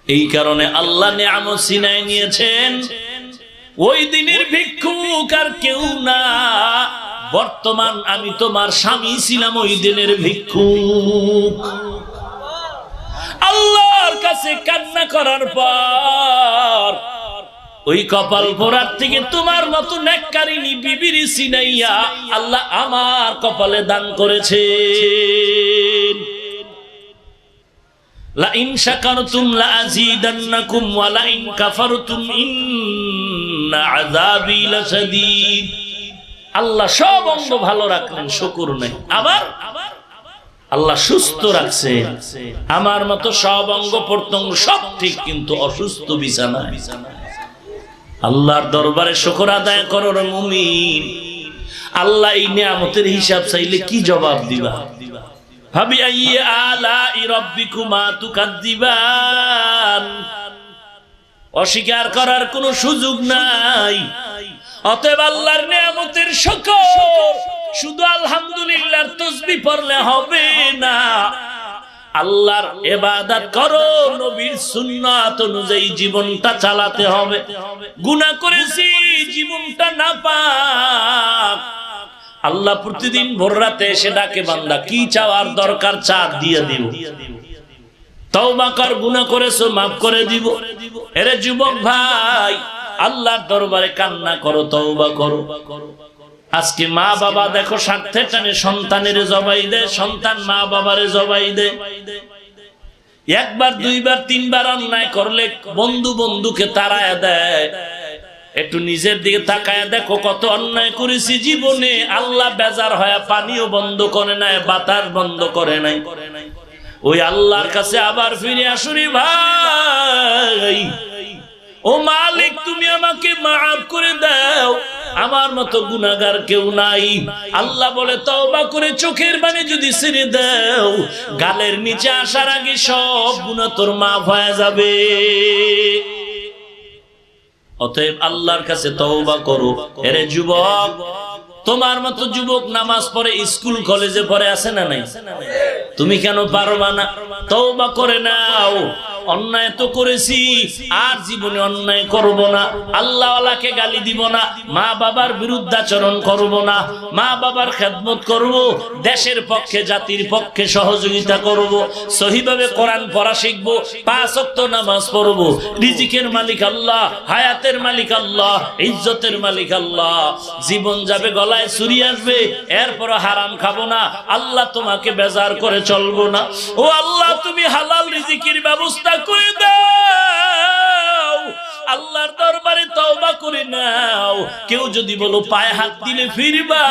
এই কারণে আল্লাহ নেয়ামত ছিনায় নিয়েছেন। ওই দিনের ভিক্ষুক আর কেউ না, বর্তমান আমি তোমার স্বামী ছিলাম ওই দিনের ভিক্ষুক। আল্লাহর কাছে কান্না করার পর ওই কপাল পোড়ার থেকে তোমার মতো নেককারিনী বিবির সিনাইয়া আল্লাহ আমার কপালে দান করেছেন। লা ইন শাকারতুম লা আযীদান্নাকুম ওয়া লা ইন কাফারতুম ইন্না আযাবি লাশাদীদ। আল্লাহ সব অঙ্গ ভালো রাখলেন, শুকর নাই। আবার আল্লাহ সুস্থ রাখছে, আমার মতো সব অঙ্গ প্রত্যঙ্গ সব ঠিক, কিন্তু অসুস্থ বিছানা। আল্লাহর দরবারে শুকর আদায় করো রে মুমিন। আল্লাহ এই নিয়ামতের হিসাব চাইলে কি জবাব দিবা? ফাবি আইয়ি আলাই রাব্বিকুমা তুকাজ্জিবান। অস্বীকার করার কোনো সুযোগ নাই। অতএব আল্লাহর নিয়ামতের শুকর শুধু আলহামদুলিল্লাহর তাসবিহ পড়লে হবে না, আল্লাহর ইবাদত করো, নবীর সুন্নাত অনুযায়ী জীবনটা চালাতে হবে। গুনাহ করেছি, জীবনটা নাপাক, আল্লাহ প্রতিদিন ভোর রাতে এসে ডাকে, বান্দা কি চাওয়ার দরকার চা দিয়ে দিব। তওবা কর, গুনাহ করেছো মাফ করে দিব। এরে যুবক ভাই, আল্লাহর দরবারে কান্না করো, তওবা করো। আজকে মা বাবা দেখো স্বার্থের টানে সন্তানের জবাই দেয়, সন্তান মা বাবারে জবাই দেয়। একবার দুইবার তিনবার অন্যায় করলে বন্ধু বন্ধুকে তাড়ায় দেয়। একটু নিজের দিকে তাকায় দেখো কত অন্যায় করেছি জীবনে। আল্লাহ বেজার হয়ে পানিও বন্ধ করে নাই, বাতাস বন্ধ করে নাই। ওই আল্লাহর কাছে আবার ফিরে আসুরি ভাই। ও মালিক, তুমি আমাকে মাফ করে দাও, আমার মতো গুনাহগার কেউ নাই। আল্লাহ বলে, তওবা করে চোখের পানি যদি ছেড়ে দাও, গালের নিচে আসার আগে সব গুনাহ তোর মাফ হয়ে যাবে। অতএব আল্লাহর কাছে তওবা করো। এরে যুবক, তোমার মতো যুবক নামাজ পড়ে, স্কুল কলেজে পড়ে, আছে না নাই? তুমি কেন পারবা না? তওবা করে নাও। অন্যায় তো করেছি, আর জীবনে অন্যায় করব না। আল্লাহওয়ালাকে গালি দিব না, মা বাবার বিরুদ্ধাচরণ করব না, মা বাবার খেদমত করব, দেশের পক্ষে জাতির পক্ষে সহযোগিতা করব, সহিভাবে কোরআন পড়া শিখব, 5 ওয়াক্ত নামাজ পড়ব। রিজিকের মালিক আল্লাহ, হায়াতের মালিক আল্লাহ, ইজ্জতের মালিক আল্লাহ। জীবন যাবে, গলায় ছুরি আসবে, এরপর হারাম খাবো না। আল্লাহ তোমাকে বেজার করে চলবো না। ও আল্লাহ, তুমি হালাল রিজিকের ব্যবস্থা করে দাও। আল্লাহর দরবারে তওবা করে নাও। কেউ যদি বলো পায়ে হাত দিলে ফিরবা,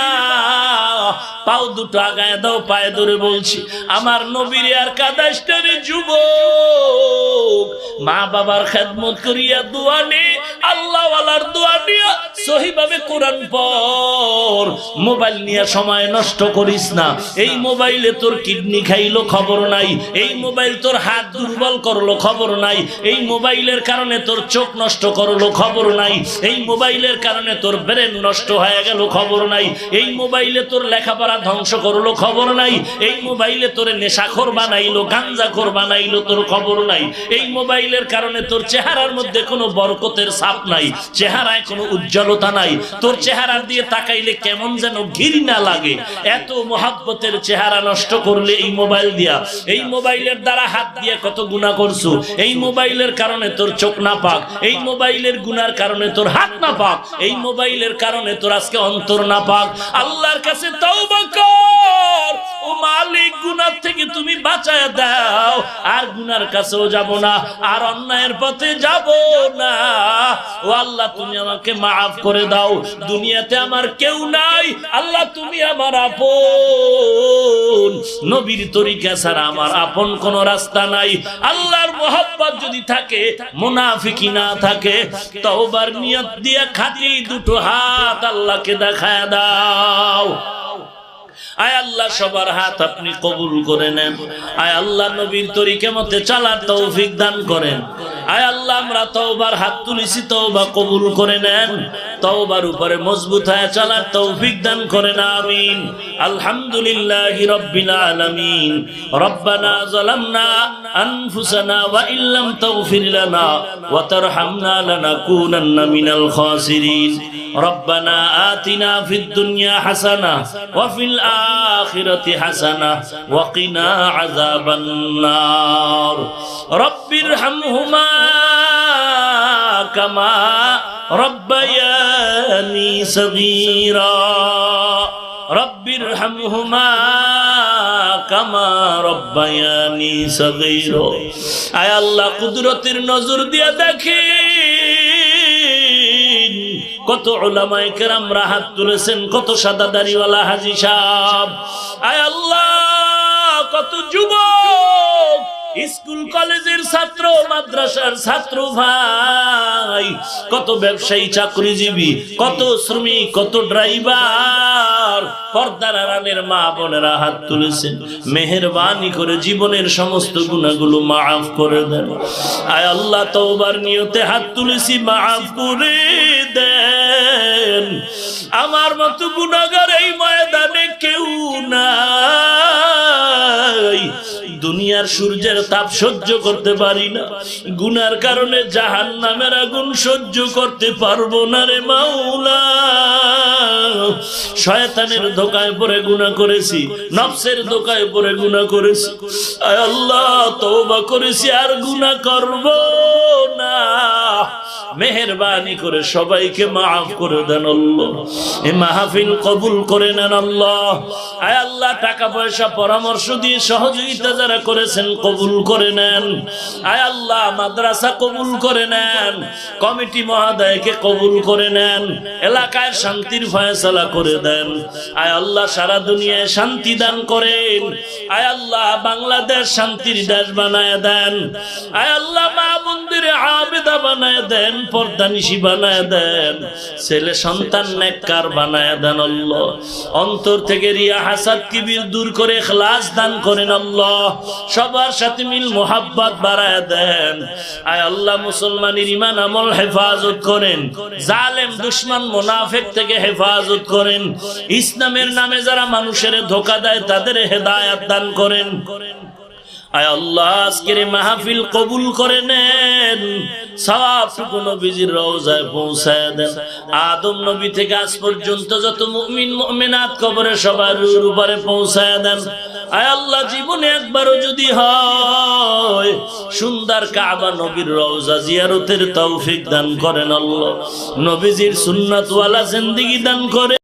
পাও দুটো আগায় দাও, পায়ে ধরে বলছি আমার নবীর আর কাদাস্টারে যুবক, মা বাবার খেদমত করিয়া দোয়া নে, আল্লাহ ওয়ালার দোয়া নিয়া সহিভাবে কোরআন পড়। মোবাইল নিয়ে সময় নষ্ট করিস না। এই মোবাইলে তোর কিডনি খাইলো খবর নাই, এই মোবাইল তোর হাত দুর্বল করলো খবর নাই, এই মোবাইলের কারণে তোর চোখ নষ্ট করলো খবর নাই, এই মোবাইলের কারণে তোর ব্রেন নষ্ট হয়ে গেল খবর নাই, এই মোবাইলে তোর লেখাপড়া ধ্বংস করলো খবর নাই, এই মোবাইলে তোর নেশাখোর বানাইলো, গাঞ্জাখোর বানাইলো তোর খবর নাই, এই মোবাইলের কারণে তোর চেহারার মধ্যে কোনো বরকতের ছাপ নাই, চেহারায় কোনো উজ্জ্বলতা নাই, তোর চেহারার দিয়ে তাকাইলে কেমন যেন ঘৃণা লাগে। এত মোহাব্বতের চেহারা নষ্ট করলে এই মোবাইল দিয়া, এই মোবাইলের দ্বারা হাত দিয়ে কত গুনাহ করছো, এই মোবাইলের কারণে তোর চোখ না পাক, এই মোবাইলের গুনার কারণে তোর হাত না পাক, এই মোবাইলের কারণে তোর আজকে অন্তর না পাক। আল্লাহর কাছে তওবা কর, ও মালিক গুনাহ থেকে তুমি বাঁচায় দাও, আর গুনার কাছেও যাব না, আর অন্যায়ের পথে যাব না। ও আল্লাহ তুমি আমাকে মাফ করে দাও। দুনিয়াতে আমার কেউ নাই, আল্লাহ তুমি আমার আপন। নবীর তরিকা ছাড়া আমার আপন কোন রাস্তা নাই। আল্লাহর মোহাব্বত যদি থাকে, মুনাফিকি না থাকে, তওবার নিয়ত দিয়ে খাঁটি দুটো হাত আল্লাহকে দেখায় দাও। আয় আল্লাহ সবার হাত আপনি কবুল করে নেন। আয় আল্লাহ নবীর তরিকা মতে চলার তৌফিক দান করেন। আয় আল্লাহ আমরা তওবার হাত তুলেছি, তওবা কবুল করে নেন। তওবার উপরে মজবুত হয়ে চলার তৌফিক দান করেন, আমিন। আলহামদুলিল্লাহি রাব্বিল আলামিন। রব্বানা যালামনা আনফুসানা ওয়া ইল্লাম তাগফির লানা ওয়া তারহামনা লানাকুনান্না মিনাল খাসিরিন। রব্বানা আতিনা ফিদ দুনিয়া হাসানাহ ওয়া ফিল আখিরাতি হাসানাহ ওয়া কিনা আযাবান নার। রব্বিরহামহুমা কামা রব্বায়ানি সগীরা। রব্বিরহামহুমা কামা রব্বায়ানি সগীরা। আয় আল্লাহ কুদরতের নজর দিয়ে দেখেন কত উলামায়ে কেরামরা হাত তুলেছেন, কত সাদা দাড়িওয়ালা হাজী সাহেব। আয় আল্লাহ কত যুবক, স্কুল কলেজের ছাত্র, মাদ্রাসার ছাত্র ভাই, কত ব্যবসায়ী চাকরিজীবী, কত শ্রমিক, কত ড্রাইভার, পর্দার আড়ালের মা বোনেরা হাত তুলেছেন। মেহেরবানি করে জীবনের সমস্ত গুনাহগুলো মাফ করে দেন। আয় আল্লাহ তওবার নিয়তে হাত তুলেছি, মাফ করে দেন। আমার মতো গুনাহগার এই ময়দানে কেউ নাই। দুনিয়ার সূর্যের তাপ সহ্য করতে পারি না, গুনার কারণে জাহান্নামের আগুন সহ্য করতে পারবো না রে মাওলা। শয়তানের ধোঁকায় পড়ে গুনাহ করেছি, নফসের ধোঁকায় পড়ে গুনাহ করেছি। আয় আল্লাহ তওবা করেছি, আর গুনাহ করব না। মেহেরবানি করে সবাইকে মাফ করে দেন আল্লাহ। এই মাহফিল কবুল করে নেন আল্লাহ। আয় আল্লাহ টাকা পয়সা পরামর্শ দিয়ে সহযোগিতা যারা করেছেন কবুল করে নেন। আয় আল্লাহ মাদ্রাসা কবুল করে নেন, কমিটি মহোদয়কে কবুল করে নেন, এলাকায় শান্তির ফয়সালা করে দেন। আয় আল্লাহ সারা দুনিয়ায় শান্তি দান করেন। আয় আল্লাহ বাংলাদেশ শান্তির দেশ বানায় দেন। আয় আল্লাহ মা বোনদের আবেদা বানায় দেন, পর্দানিশী বানায় দেন, ছেলে সন্তান নেককার বানায় দেন আল্লাহ। অন্তর থেকে রিয়া হাসাদ কিবির দূর করে ইখলাস দান করেন আল্লাহ। সবার সাথে মিল মোহাব্বত বাড়ায় দেন। আয় আল্লাহ মুসলমানের ঈমান আমল হেফাজত করেন, জালেম দুশমন মুনাফিক থেকে হেফাজত করেন। ইসলামের নামে যারা মানুষের ধোঁকা দেয় তাদের হেদায়েত দান করেন। আয় আল্লাহ আজকের মাহফিল কবুল করে নেন, সওয়াবটুকু নবীজির রওজায় পৌঁছায় দেন। আদম নবী থেকে আজ পর্যন্ত যত মুমিন মুমিনাত কবরে সবার উপরে পৌঁছায় দেন। আয় আল্লাহ জীবনে একবারও যদি হয় সুন্দর কাবা নবীর রওজা জিয়ারতের তৌফিক দান করেন আল্লাহ। নবীজির সুন্নাত ওয়ালা জিন্দেগি দান করে